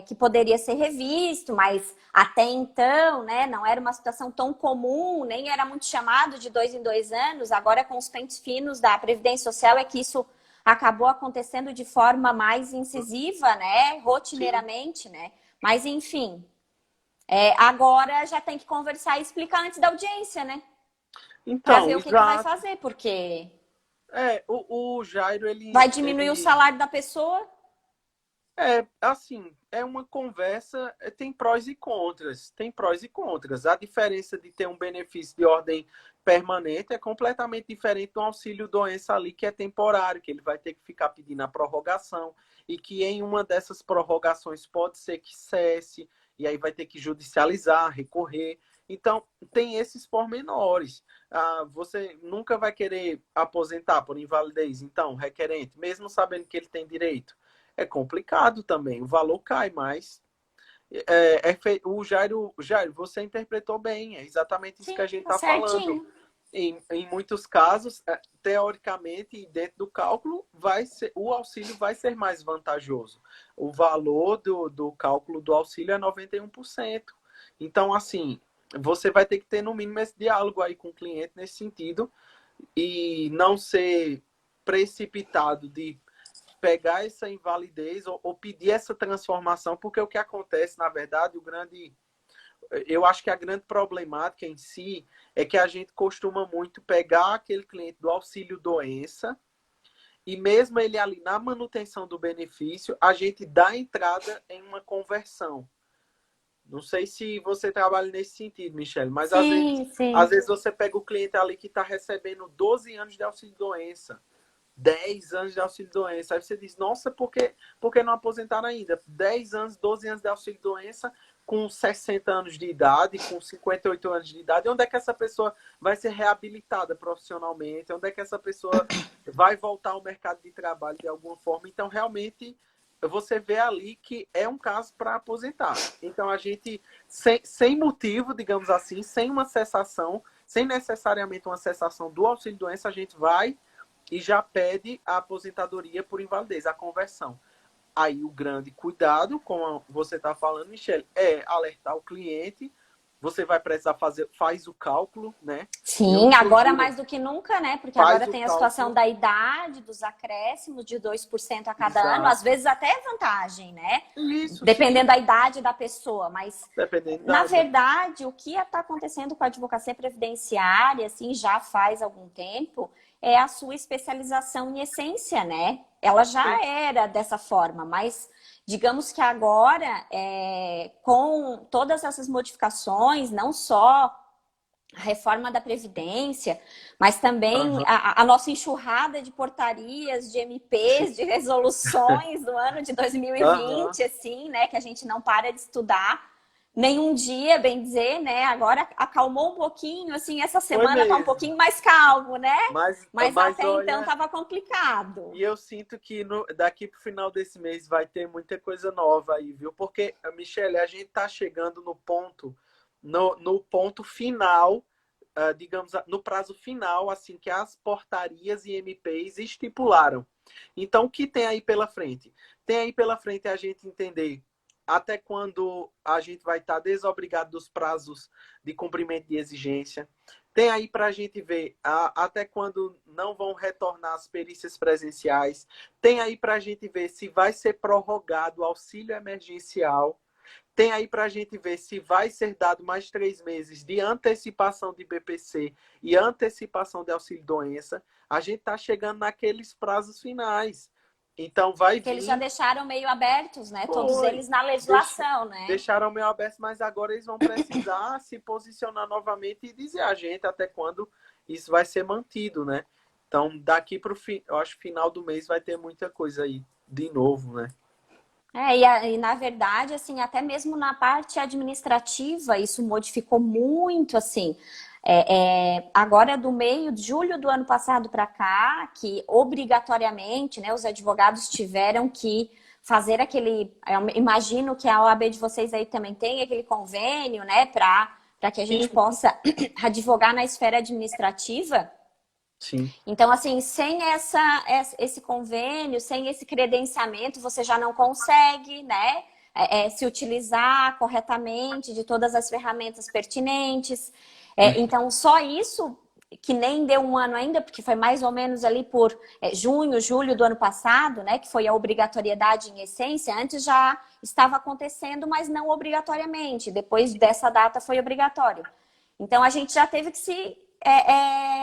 que poderia ser revisto, mas até então, né, não era uma situação tão comum, nem era muito chamado de 2 em 2 anos, agora com os pentes finos da Previdência Social é que isso acabou acontecendo de forma mais incisiva, né, Sim. rotineiramente, né, mas enfim, agora já tem que conversar e explicar antes da audiência, né? Para Então, ver o que vai exato. fazer, porque O Jairo, vai diminuir o salário da pessoa. assim, é uma conversa, tem prós e contras, tem prós e contras. A diferença de ter um benefício de ordem permanente é completamente diferente do auxílio doença ali, que é temporário, que ele vai ter que ficar pedindo a prorrogação, e que em uma dessas prorrogações pode ser que cesse, e aí vai ter que judicializar, recorrer. Então, tem esses pormenores. Você nunca vai querer aposentar por invalidez, então, requerente, mesmo sabendo que ele tem direito, é complicado também. O valor cai, mas Jairo, você interpretou bem. É exatamente isso que Sim, a gente tá está falando. certinho. Em muitos casos, teoricamente, dentro do cálculo, o auxílio vai ser mais vantajoso. O valor do cálculo do auxílio é 91%. Então, assim, você vai ter que ter, no mínimo, esse diálogo aí com o cliente nesse sentido e não ser precipitado de pegar essa invalidez ou pedir essa transformação, porque o que acontece, na verdade, eu acho que a grande problemática em si é que a gente costuma muito pegar aquele cliente do auxílio doença e mesmo ele ali na manutenção do benefício, a gente dá entrada em uma conversão. Não sei se você trabalha nesse sentido, Michele, mas Sim, às sim. vezes você pega o cliente ali que está recebendo 12 anos de auxílio doença, 10 anos de auxílio-doença. Aí você diz, nossa, por que não aposentaram ainda? 10 anos, 12 anos de auxílio-doença com 60 anos de idade, com 58 anos de idade. Onde é que essa pessoa vai ser reabilitada profissionalmente? Onde é que essa pessoa vai voltar ao mercado de trabalho de alguma forma? Então, realmente, você vê ali que é um caso para aposentar. Então, a gente, sem motivo, digamos assim, sem uma cessação, sem necessariamente uma cessação do auxílio-doença, a gente vai e já pede a aposentadoria por invalidez, a conversão. Aí o grande cuidado, como você está falando, Michele, é alertar o cliente. Você vai precisar faz o cálculo, né? Eu, Sim, agora inclusive, mais do que nunca, né? Porque faz agora o tem a situação cálculo. da idade, dos acréscimos de 2% a cada ano, às Exato. vezes até é vantagem, né? Isso, sim. Dependendo da idade da pessoa, mas Dependendo na da. verdade, o que está acontecendo com a advocacia previdenciária, assim, já faz algum tempo, é a sua especialização em essência, né? Ela Sim. já era dessa forma, mas digamos que agora, com todas essas modificações, não só a reforma da Previdência, mas também Aham. a nossa enxurrada de portarias, de MPs, de resoluções do ano de Aham. 2020, assim, né, que a gente não para de estudar. Nenhum dia, bem dizer, né? Agora acalmou um pouquinho, assim, essa Foi semana tá um mesmo. pouquinho mais calmo, né? Mas Mas até então olha, tava complicado. e eu sinto que daqui para o final desse mês vai ter muita coisa nova aí, viu? Porque, Michele, a gente está chegando no ponto final, digamos, no prazo final, assim, que as portarias e MPs estipularam. Então, o que tem aí pela frente? Tem aí pela frente a gente entender até quando a gente vai estar desobrigado dos prazos de cumprimento de exigência. Tem aí para a gente ver até quando não vão retornar as perícias presenciais. Tem aí para a gente ver se vai ser prorrogado o auxílio emergencial. Tem aí para a gente ver se vai ser dado mais 3 meses de antecipação de BPC e antecipação de auxílio-doença. A gente está chegando naqueles prazos finais. Então vai Porque eles já vir. deixaram meio abertos, né? Todos Foi. eles na legislação, né? Deixaram meio aberto, mas agora eles vão precisar se posicionar novamente e dizer a gente até quando isso vai ser mantido, né? Então, daqui para o eu acho final do mês vai ter muita coisa aí de novo, né? E na verdade, assim, até mesmo na parte administrativa, isso modificou muito, assim. Agora, do meio de julho do ano passado para cá, que obrigatoriamente, né, os advogados tiveram que fazer aquele. Eu imagino que a OAB de vocês aí também tem aquele convênio, né, para que a gente Sim, possa advogar na esfera administrativa. sim. Então, assim, sem esse convênio, sem esse credenciamento, você já não consegue, né, se utilizar corretamente de todas as ferramentas pertinentes. Então, só isso, que nem deu um ano ainda, porque foi mais ou menos ali por junho, julho do ano passado, né, que foi a obrigatoriedade em essência. Antes já estava acontecendo, mas não obrigatoriamente. Depois dessa data foi obrigatório. Então, a gente já teve que se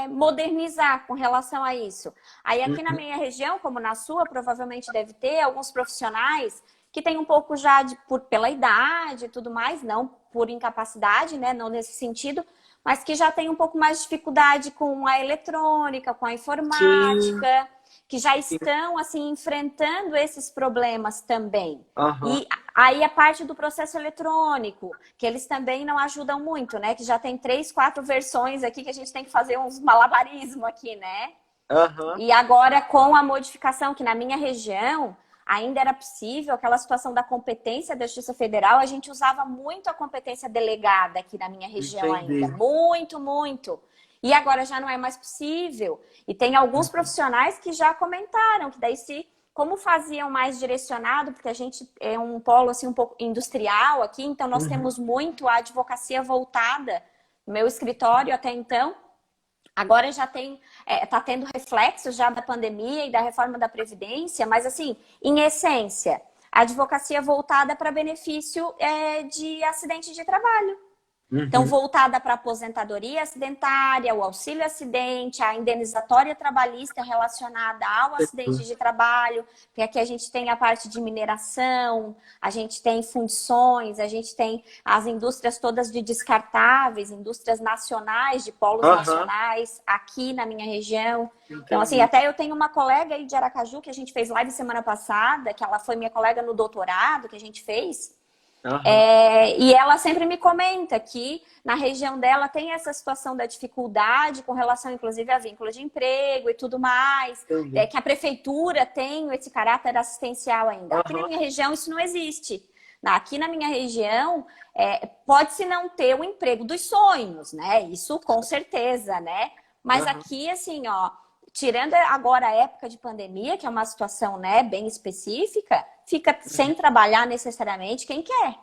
modernizar com relação a isso. Aí aqui na Uhum. minha região, como na sua, provavelmente deve ter alguns profissionais que têm um pouco já pela idade e tudo mais, não por incapacidade, né? Não nesse sentido, mas que já tem um pouco mais de dificuldade com a eletrônica, com a Sim, informática, que já sim. estão assim enfrentando esses problemas também. Aham. E aí a parte do processo eletrônico, que eles também não ajudam muito, né? Que já tem 3, 4 versões aqui que a gente tem que fazer uns malabarismo aqui, né? Aham. E agora com a modificação que na minha região ainda era possível, aquela situação da competência da Justiça Federal, a gente usava muito a competência delegada aqui na minha região ainda, Entendi. muito, muito. E agora já não é mais possível. E tem alguns profissionais que já comentaram que daí se como faziam mais direcionado, porque a gente é um polo assim um pouco industrial aqui, então nós Uhum. temos muito a advocacia voltada. No meu escritório até então, agora já tem, tá tendo reflexos já da pandemia e da reforma da Previdência, mas assim, em essência, a advocacia voltada para benefício de acidente de trabalho. Então, Uhum. voltada para a aposentadoria acidentária, o auxílio acidente, a indenizatória trabalhista relacionada ao acidente de trabalho, porque aqui a gente tem a parte de mineração, a gente tem fundições, a gente tem as indústrias todas de descartáveis, indústrias nacionais, de polos Aham. nacionais, aqui na minha região. Então, assim, Entendi. até eu tenho uma colega aí de Aracaju que a gente fez live semana passada, que ela foi minha colega no doutorado que a gente fez. Aham. E ela sempre me comenta que na região dela tem essa situação da dificuldade com relação, inclusive, a vínculo de emprego e tudo mais, Entendi. que a prefeitura tem esse caráter assistencial ainda. Aqui na Aham. minha região isso não existe. Aqui na minha região pode-se não ter o emprego dos sonhos, né? Isso com certeza, né? Mas Aham. aqui, assim, ó, tirando agora a época de pandemia, que é uma situação, né, bem específica, fica sem trabalhar necessariamente quem quer.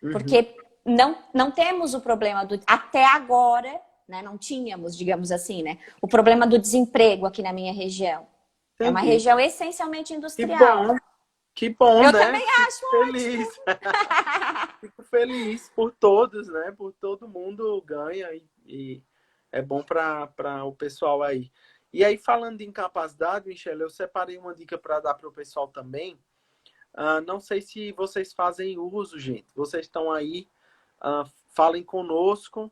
Uhum. Porque não temos o problema até agora, né, não tínhamos, digamos assim, né, o problema do desemprego aqui na minha região. É uma Entendi. região essencialmente Que industrial. bom. Que bom, Eu né? também Fico acho feliz. ótimo. Fico feliz por todos, né? Por todo mundo ganha e é bom para o pessoal aí. E aí, falando de incapacidade, Michelle, eu separei uma dica para dar para o pessoal também. Não sei se vocês fazem uso, gente. Vocês estão aí, falem conosco.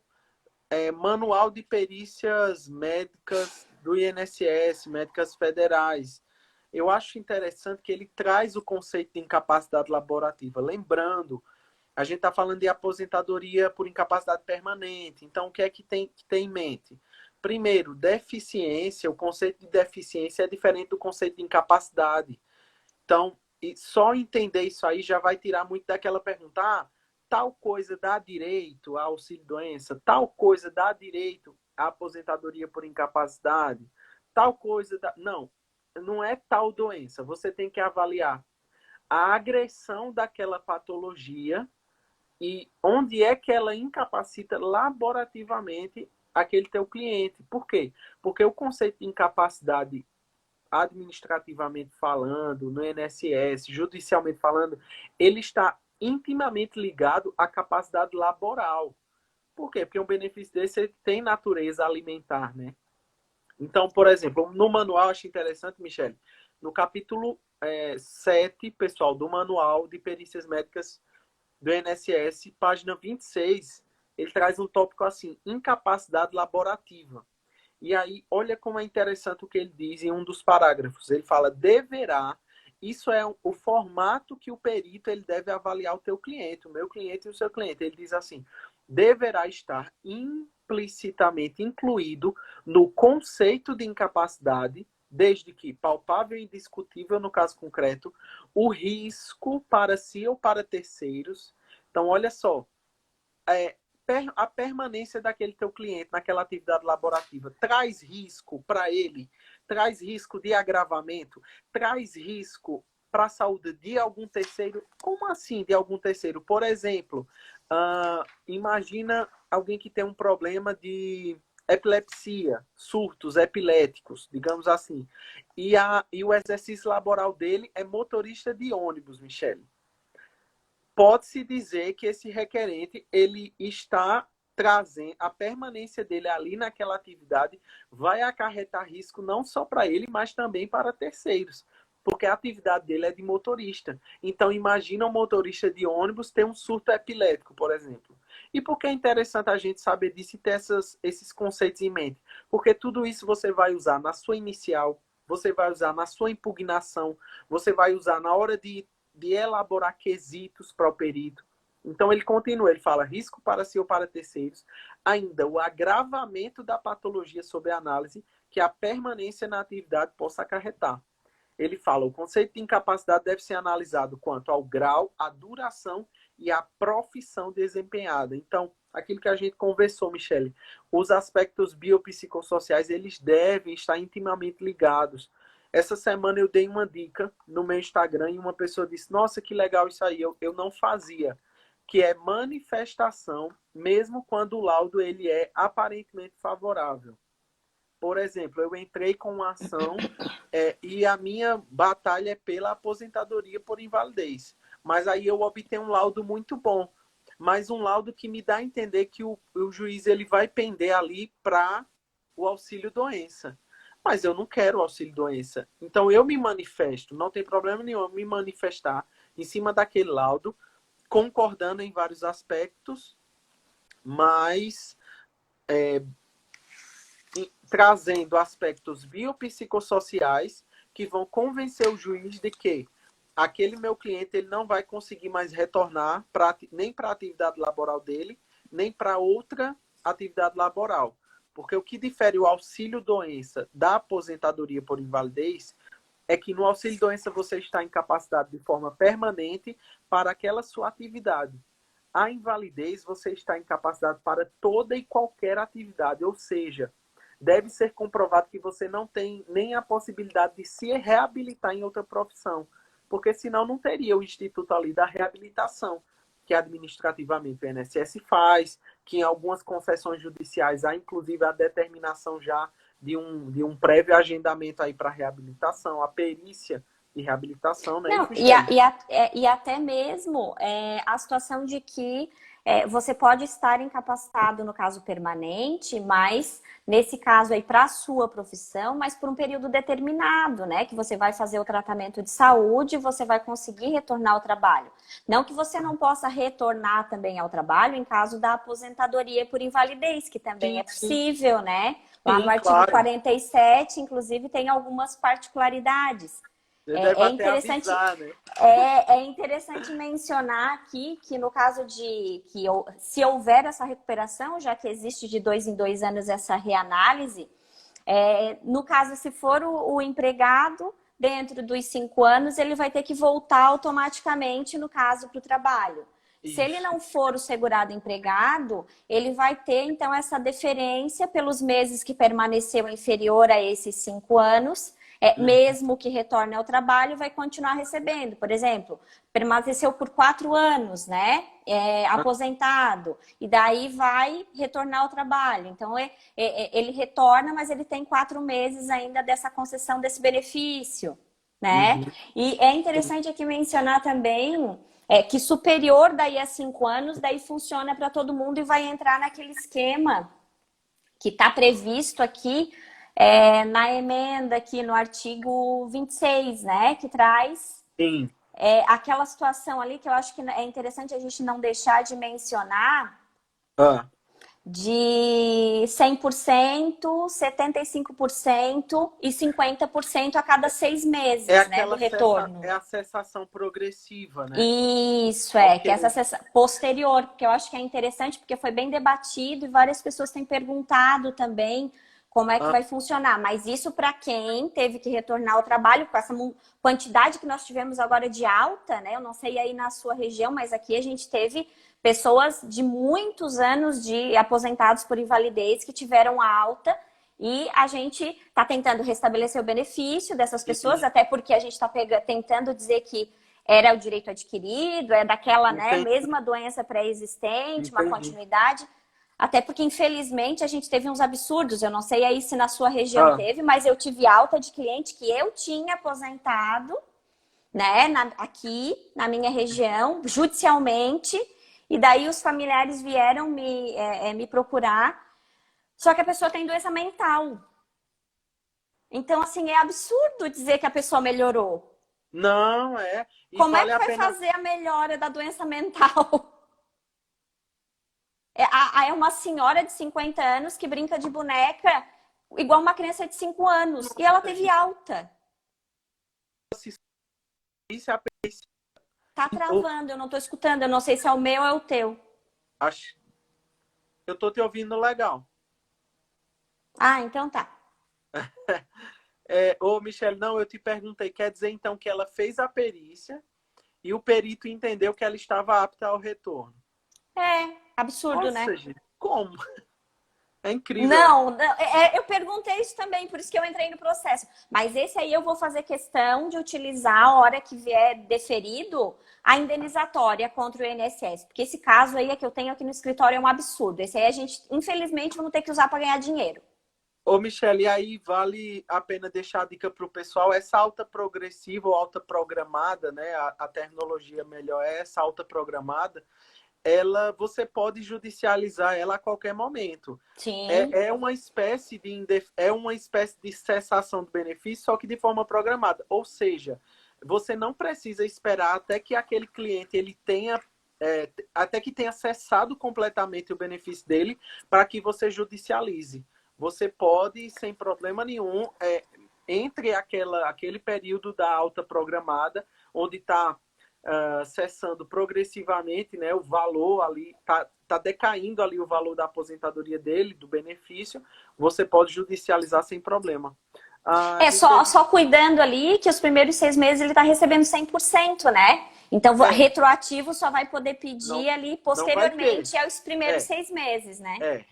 Manual de perícias médicas do INSS, médicas federais. Eu acho interessante que ele traz o conceito de incapacidade laborativa. Lembrando, a gente está falando de aposentadoria por incapacidade permanente. Então, o que é que tem que ter em mente? Primeiro, deficiência. O conceito de deficiência é diferente do conceito de incapacidade. Então, só entender isso aí já vai tirar muito daquela pergunta: tal coisa dá direito a auxílio-doença, tal coisa dá direito à aposentadoria por incapacidade, tal coisa dá... Não, não é tal doença. Você tem que avaliar a agressão daquela patologia e onde é que ela incapacita laborativamente aquele teu cliente. Por quê? Porque o conceito de incapacidade administrativamente falando, no INSS, judicialmente falando, ele está intimamente ligado à capacidade laboral. Por quê? Porque um benefício desse tem natureza alimentar, né? Então, por exemplo, no manual, acho interessante, Michele, no capítulo 7, pessoal, do Manual de Perícias Médicas do INSS, página 26, ele traz um tópico assim, incapacidade laborativa. E aí, olha como é interessante o que ele diz em um dos parágrafos. Ele fala, deverá, isso é o formato que o perito ele deve avaliar o teu cliente, o meu cliente e o seu cliente. Ele diz assim, deverá estar implicitamente incluído no conceito de incapacidade, desde que palpável e indiscutível no caso concreto, o risco para si ou para terceiros. Então, olha só, a permanência daquele teu cliente naquela atividade laborativa traz risco para ele, traz risco de agravamento, traz risco para a saúde de algum terceiro. Como assim de algum terceiro? Por exemplo, imagina alguém que tem um problema de epilepsia, surtos epiléticos, digamos assim, e o exercício laboral dele é motorista de ônibus, Michele. Pode-se dizer que esse requerente ele está trazendo a permanência dele ali naquela atividade vai acarretar risco não só para ele, mas também para terceiros, porque a atividade dele é de motorista. Então imagina um motorista de ônibus ter um surto epilético, por exemplo. E por que é interessante a gente saber disso e ter esses conceitos em mente? Porque tudo isso você vai usar na sua inicial, você vai usar na sua impugnação, você vai usar na hora de elaborar quesitos para o perito. Então ele continua, ele fala risco para si ou para terceiros, ainda o agravamento da patologia sob análise que a permanência na atividade possa acarretar. Ele fala, o conceito de incapacidade deve ser analisado quanto ao grau, a duração e a profissão desempenhada. Então, aquilo que a gente conversou, Michele, os aspectos biopsicossociais, eles devem estar intimamente ligados. Essa semana eu dei uma dica no meu Instagram e uma pessoa disse, nossa, que legal isso aí, eu não fazia. Que é manifestação, mesmo quando o laudo ele é aparentemente favorável. Por exemplo, eu entrei com uma ação e a minha batalha é pela aposentadoria por invalidez. Mas aí eu obtenho um laudo muito bom. Mas um laudo que me dá a entender que o juiz ele vai pender ali para o auxílio-doença. Mas eu não quero auxílio-doença. Então eu me manifesto, não tem problema nenhum eu me manifestar em cima daquele laudo, concordando em vários aspectos, mas trazendo aspectos biopsicossociais que vão convencer o juiz de que aquele meu cliente ele não vai conseguir mais retornar nem para a atividade laboral dele, nem para outra atividade laboral. Porque o que difere o auxílio-doença da aposentadoria por invalidez é que no auxílio-doença você está incapacitado de forma permanente para aquela sua atividade. A invalidez você está incapacitado para toda e qualquer atividade, ou seja, deve ser comprovado que você não tem nem a possibilidade de se reabilitar em outra profissão, porque senão não teria o instituto ali da reabilitação, que administrativamente o INSS faz, que em algumas concessões judiciais há inclusive a determinação já de um prévio agendamento aí para reabilitação, a perícia de reabilitação, né? Não, e até mesmo a situação de que você pode estar incapacitado no caso permanente, mas nesse caso aí para a sua profissão, mas por um período determinado, né? Que você vai fazer o tratamento de saúde, você vai conseguir retornar ao trabalho. Não que você não possa retornar também ao trabalho em caso da aposentadoria por invalidez, que também Sim, é possível, né? Lá sim, no artigo claro. 47, inclusive, tem algumas particularidades. Você deve É até interessante, avisar, né? é interessante mencionar aqui que no caso de que se houver essa recuperação, já que existe de 2 em 2 anos essa reanálise, no caso, se for o empregado, dentro dos 5 anos, ele vai ter que voltar automaticamente, no caso, para o trabalho. Se ele Isso. não for o segurado empregado, ele vai ter, então, essa deferência pelos meses que permaneceu inferior a esses 5 anos, mesmo que retorne ao trabalho, vai continuar recebendo. Por exemplo, permaneceu por 4 anos, né? Aposentado, e daí vai retornar ao trabalho. Então, ele retorna, mas ele tem 4 meses ainda dessa concessão desse benefício, né? Uhum. E é interessante aqui mencionar também que superior daí a 5 anos, daí funciona para todo mundo e vai entrar naquele esquema que está previsto aqui Na emenda aqui no artigo 26, né, que traz Sim. aquela situação ali que eu acho que é interessante a gente não deixar de mencionar, Ah, de 100%, 75% e 50% a cada 6 meses, né, do é retorno. a cessação progressiva, né? Isso que é Ok. essa posterior, porque eu acho que é interessante, porque foi bem debatido e várias pessoas têm perguntado também como é que Ah, vai funcionar. Mas isso para quem teve que retornar ao trabalho, com essa quantidade que nós tivemos agora de alta, né? Eu não sei aí na sua região, mas aqui a gente teve pessoas de muitos anos de aposentados por invalidez que tiveram alta e a gente está tentando restabelecer o benefício dessas pessoas, sim, até porque a gente está tentando dizer que era o direito adquirido, é daquela, né, entendi, mesma doença pré-existente, uma entendi. continuidade. Até porque, infelizmente, a gente teve uns absurdos. Eu não sei aí se na sua região Ah, teve, mas eu tive alta de cliente que eu tinha aposentado, né, aqui na minha região, judicialmente, e daí os familiares vieram me procurar, só que a pessoa tem doença mental. Então, assim, é absurdo dizer que a pessoa melhorou. não, é. E Como é vale que a vai pena. fazer a melhora da doença mental? É uma senhora de 50 anos que brinca de boneca igual uma criança de 5 anos. E ela teve alta. Isso é a Tá travando, eu não tô escutando. Eu não sei se é o meu ou é o teu. acho- eu tô te ouvindo legal. Ah, então tá. Ô, Michele, não, eu te perguntei, quer dizer então que ela fez a perícia e o perito entendeu que ela estava apta ao retorno. Absurdo, né? Nossa, gente, como? É incrível, né? Não, eu perguntei isso também, por isso que eu entrei no processo. Mas esse aí eu vou fazer questão de utilizar a hora que vier deferido a indenizatória contra o INSS. Porque esse caso aí é que eu tenho aqui no escritório é um absurdo. Esse aí a gente, infelizmente, vamos ter que usar para ganhar dinheiro. Ô, Michele, e aí vale a pena deixar a dica para o pessoal, essa alta progressiva ou alta programada, né? A terminologia melhor é essa alta programada, ela você pode judicializar ela a qualquer momento. Sim. É uma espécie de cessação do benefício, só que de forma programada. Ou seja, você não precisa esperar até que aquele cliente ele tenha até que tenha cessado completamente o benefício dele para que você judicialize. Você pode, sem problema nenhum, entre aquele período da alta programada, onde está cessando progressivamente, né, o valor ali, tá decaindo ali o valor da aposentadoria dele, do benefício, você pode judicializar sem problema. É só, Entende? só cuidando ali que os primeiros 6 meses ele está recebendo 100%, né? Então, É, retroativo só vai poder pedir não, ali não vai ter. posteriormente aos primeiros É, 6 meses, né? é.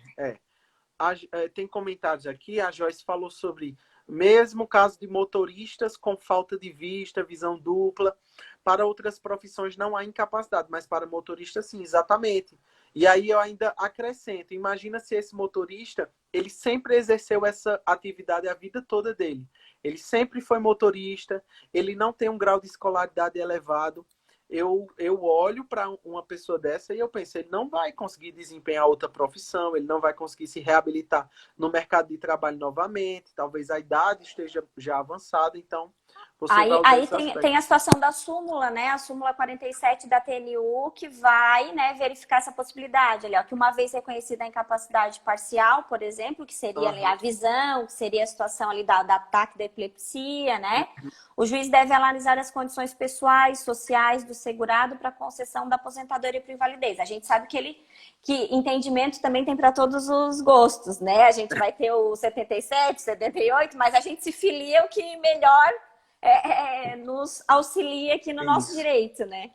Tem comentários aqui, a Joyce falou sobre mesmo caso de motoristas com falta de vista, visão dupla, para outras profissões não há incapacidade, mas para motoristas sim, exatamente. E aí eu ainda acrescento, imagina se esse motorista, ele sempre exerceu essa atividade a vida toda dele. Ele sempre foi motorista, ele não tem um grau de escolaridade elevado. Eu olho para uma pessoa dessa e eu penso, ele não vai conseguir desempenhar outra profissão, ele não vai conseguir se reabilitar no mercado de trabalho novamente, talvez a idade esteja já avançada, então você vai usar Aí esse tem aspecto. a situação da súmula, né? A súmula 47 da TNU, que vai, né, verificar essa possibilidade ali, ó, que uma vez reconhecida a incapacidade parcial, por exemplo, que seria ali a Uhum. visão, que seria a situação ali da ataque da epilepsia, né? O juiz deve analisar as condições pessoais, sociais do segurado para concessão da aposentadoria por invalidez. A gente sabe que entendimento também tem para todos os gostos, né? A gente vai ter o 77, 78, mas a gente se filia o que melhor nos auxilia aqui no nosso Isso. direito, né?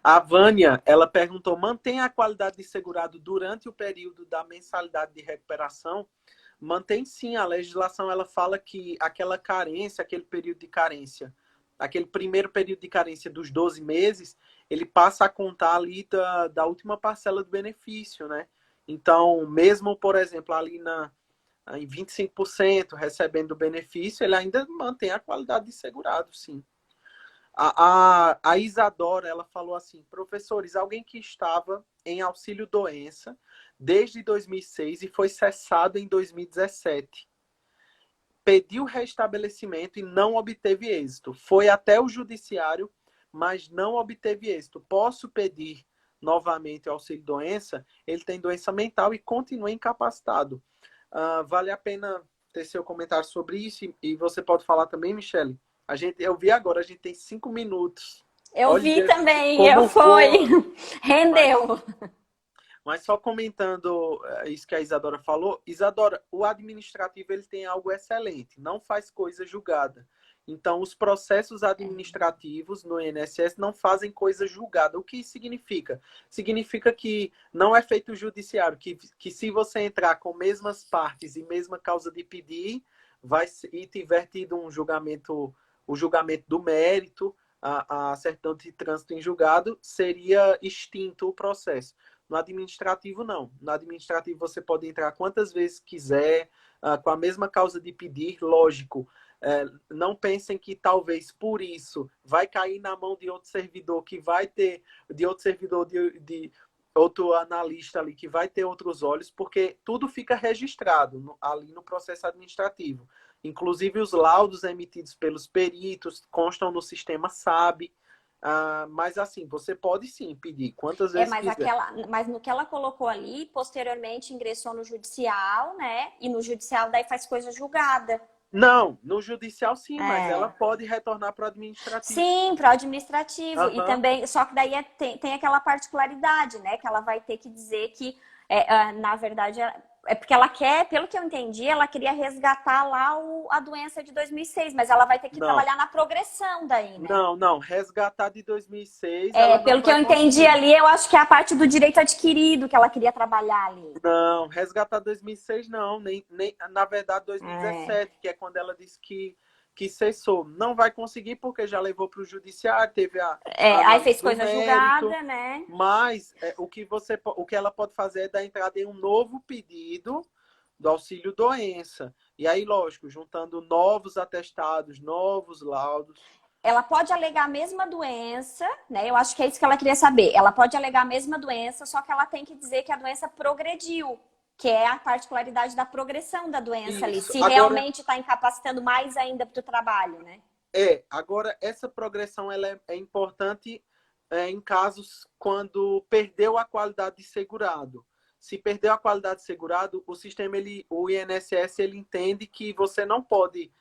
A Vânia, ela perguntou, mantém a qualidade de segurado durante o período da mensalidade de recuperação? Mantém sim, a legislação ela fala que aquela carência, aquele período de carência, aquele primeiro período de carência dos 12 meses, ele passa a contar ali da última parcela do benefício, né? Então, mesmo, por exemplo, ali em 25% recebendo o benefício, ele ainda mantém a qualidade de segurado, sim. A Isadora, ela falou assim, professores, alguém que estava em auxílio-doença desde 2006 e foi cessado em 2017. pediu restabelecimento e não obteve êxito. Foi até o judiciário, mas não obteve êxito. Posso pedir novamente o auxílio-doença? Ele tem doença mental e continua incapacitado. Vale a pena ter seu comentário sobre isso e você pode falar também, Michele? Eu vi agora, a gente tem 5 minutos. Eu vi Olha também, como foi. voa. Rendeu. Mas só comentando isso que a Isadora falou, Isadora, o administrativo ele tem algo excelente, não faz coisa julgada. Então, os processos administrativos no INSS não fazem coisa julgada. O que isso significa? Significa que não é feito o judiciário, que se você entrar com mesmas partes e mesma causa de pedir, e tiver tido um julgamento, o julgamento do mérito, a certidão de trânsito em julgado, seria extinto o processo. No administrativo, não. No administrativo, você pode entrar quantas vezes quiser, com a mesma causa de pedir, lógico. Não pensem que talvez por isso vai cair na mão de outro servidor que vai ter, de outro servidor, de outro analista ali que vai ter outros olhos, porque tudo fica registrado ali no processo administrativo. Inclusive os laudos emitidos pelos peritos constam no sistema SAB. Mas assim, você pode sim pedir quantas vezes quiser. Mas no que ela colocou ali, posteriormente ingressou no judicial, né? E no judicial daí faz coisa julgada. Não, no judicial sim, mas ela pode retornar para o administrativo. Sim, para o administrativo. E também, só que daí tem aquela particularidade, né? Que ela vai ter que dizer que, na verdade, é porque ela quer, pelo que eu entendi, ela queria resgatar lá a doença de 2006, mas ela vai ter que trabalhar na progressão daí, né? Não, resgatar de 2006. Pelo que eu entendi ali, eu acho que é a parte do direito adquirido que ela queria trabalhar ali. Não, resgatar 2006 não, nem na verdade 2017, que é quando ela disse que cessou. Não vai conseguir porque já levou para o judiciário, teve aí fez coisa mérito, julgada, né? Mas o que ela pode fazer é dar entrada em um novo pedido do auxílio doença. E aí, lógico, juntando novos atestados, novos laudos. Ela pode alegar a mesma doença, né? Eu acho que é isso que ela queria saber. Ela pode alegar a mesma doença, só que ela tem que dizer que a doença progrediu, que é a particularidade da progressão da doença ali. Se agora, realmente está incapacitando mais ainda para o trabalho, né? Agora essa progressão ela é importante em casos quando perdeu a qualidade de segurado. Se perdeu a qualidade de segurado, o sistema, o INSS, ele entende que você não pode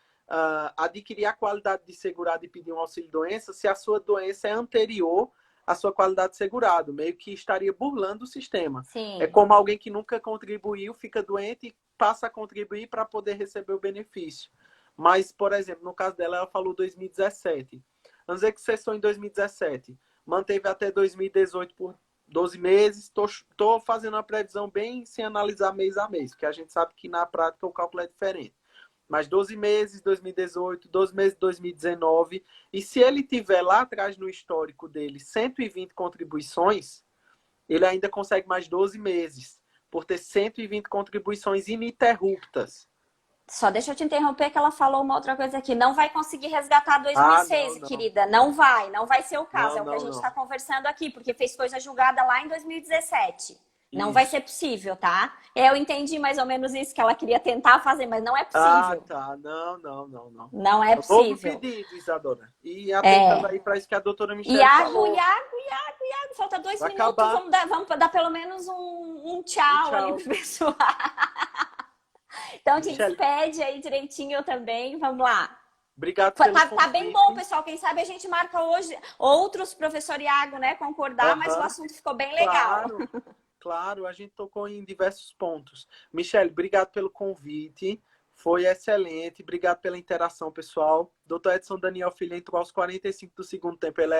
adquirir a qualidade de segurado e pedir um auxílio-doença se a sua doença é anterior à sua qualidade de segurado. Meio que estaria burlando o sistema. Sim. É como alguém que nunca contribuiu, fica doente e passa a contribuir para poder receber o benefício. Mas, por exemplo, no caso dela, ela falou 2017. Vamos dizer que cessou em 2017. Manteve até 2018 por 12 meses. Estou fazendo uma previsão bem sem analisar mês a mês, porque a gente sabe que na prática o cálculo é diferente. Mas 12 meses 2018, 12 meses 2019. E se ele tiver lá atrás no histórico dele 120 contribuições, ele ainda consegue mais 12 meses, por ter 120 contribuições ininterruptas. Só deixa eu te interromper que ela falou uma outra coisa aqui. Não vai conseguir resgatar 2006, não. Querida. Não vai ser o caso. É o que a gente está conversando aqui, porque fez coisa julgada lá em 2017. Não vai ser possível, tá? Eu entendi mais ou menos isso que ela queria tentar fazer, mas não é possível. Tá. Não. Não é possível. Novo pedido, Isadora. E atentando aí para isso que a doutora Michele falou. Iago, falta 2 minutos. Acabar. Vamos dar pelo menos um tchau ali pro pessoal. Então, te despede aí direitinho também. Vamos lá. Obrigado pelo tá bem bom, pessoal. Quem sabe a gente marca hoje outros, professor Iago, né? Concordar, mas o assunto ficou bem legal. Claro, a gente tocou em diversos pontos. Michele, obrigado pelo convite. Foi excelente. Obrigado pela interação, pessoal. Dr. Edson Daniel Filho entrou aos 45 do segundo tempo. Ele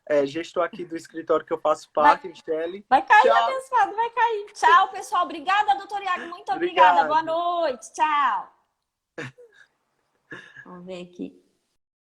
é gestor aqui do escritório que eu faço parte, Michele. Vai cair, abençoado, vai cair. Tchau, pessoal. Obrigada, doutor Iago. Muito obrigada. Boa noite. Tchau. Vamos ver aqui.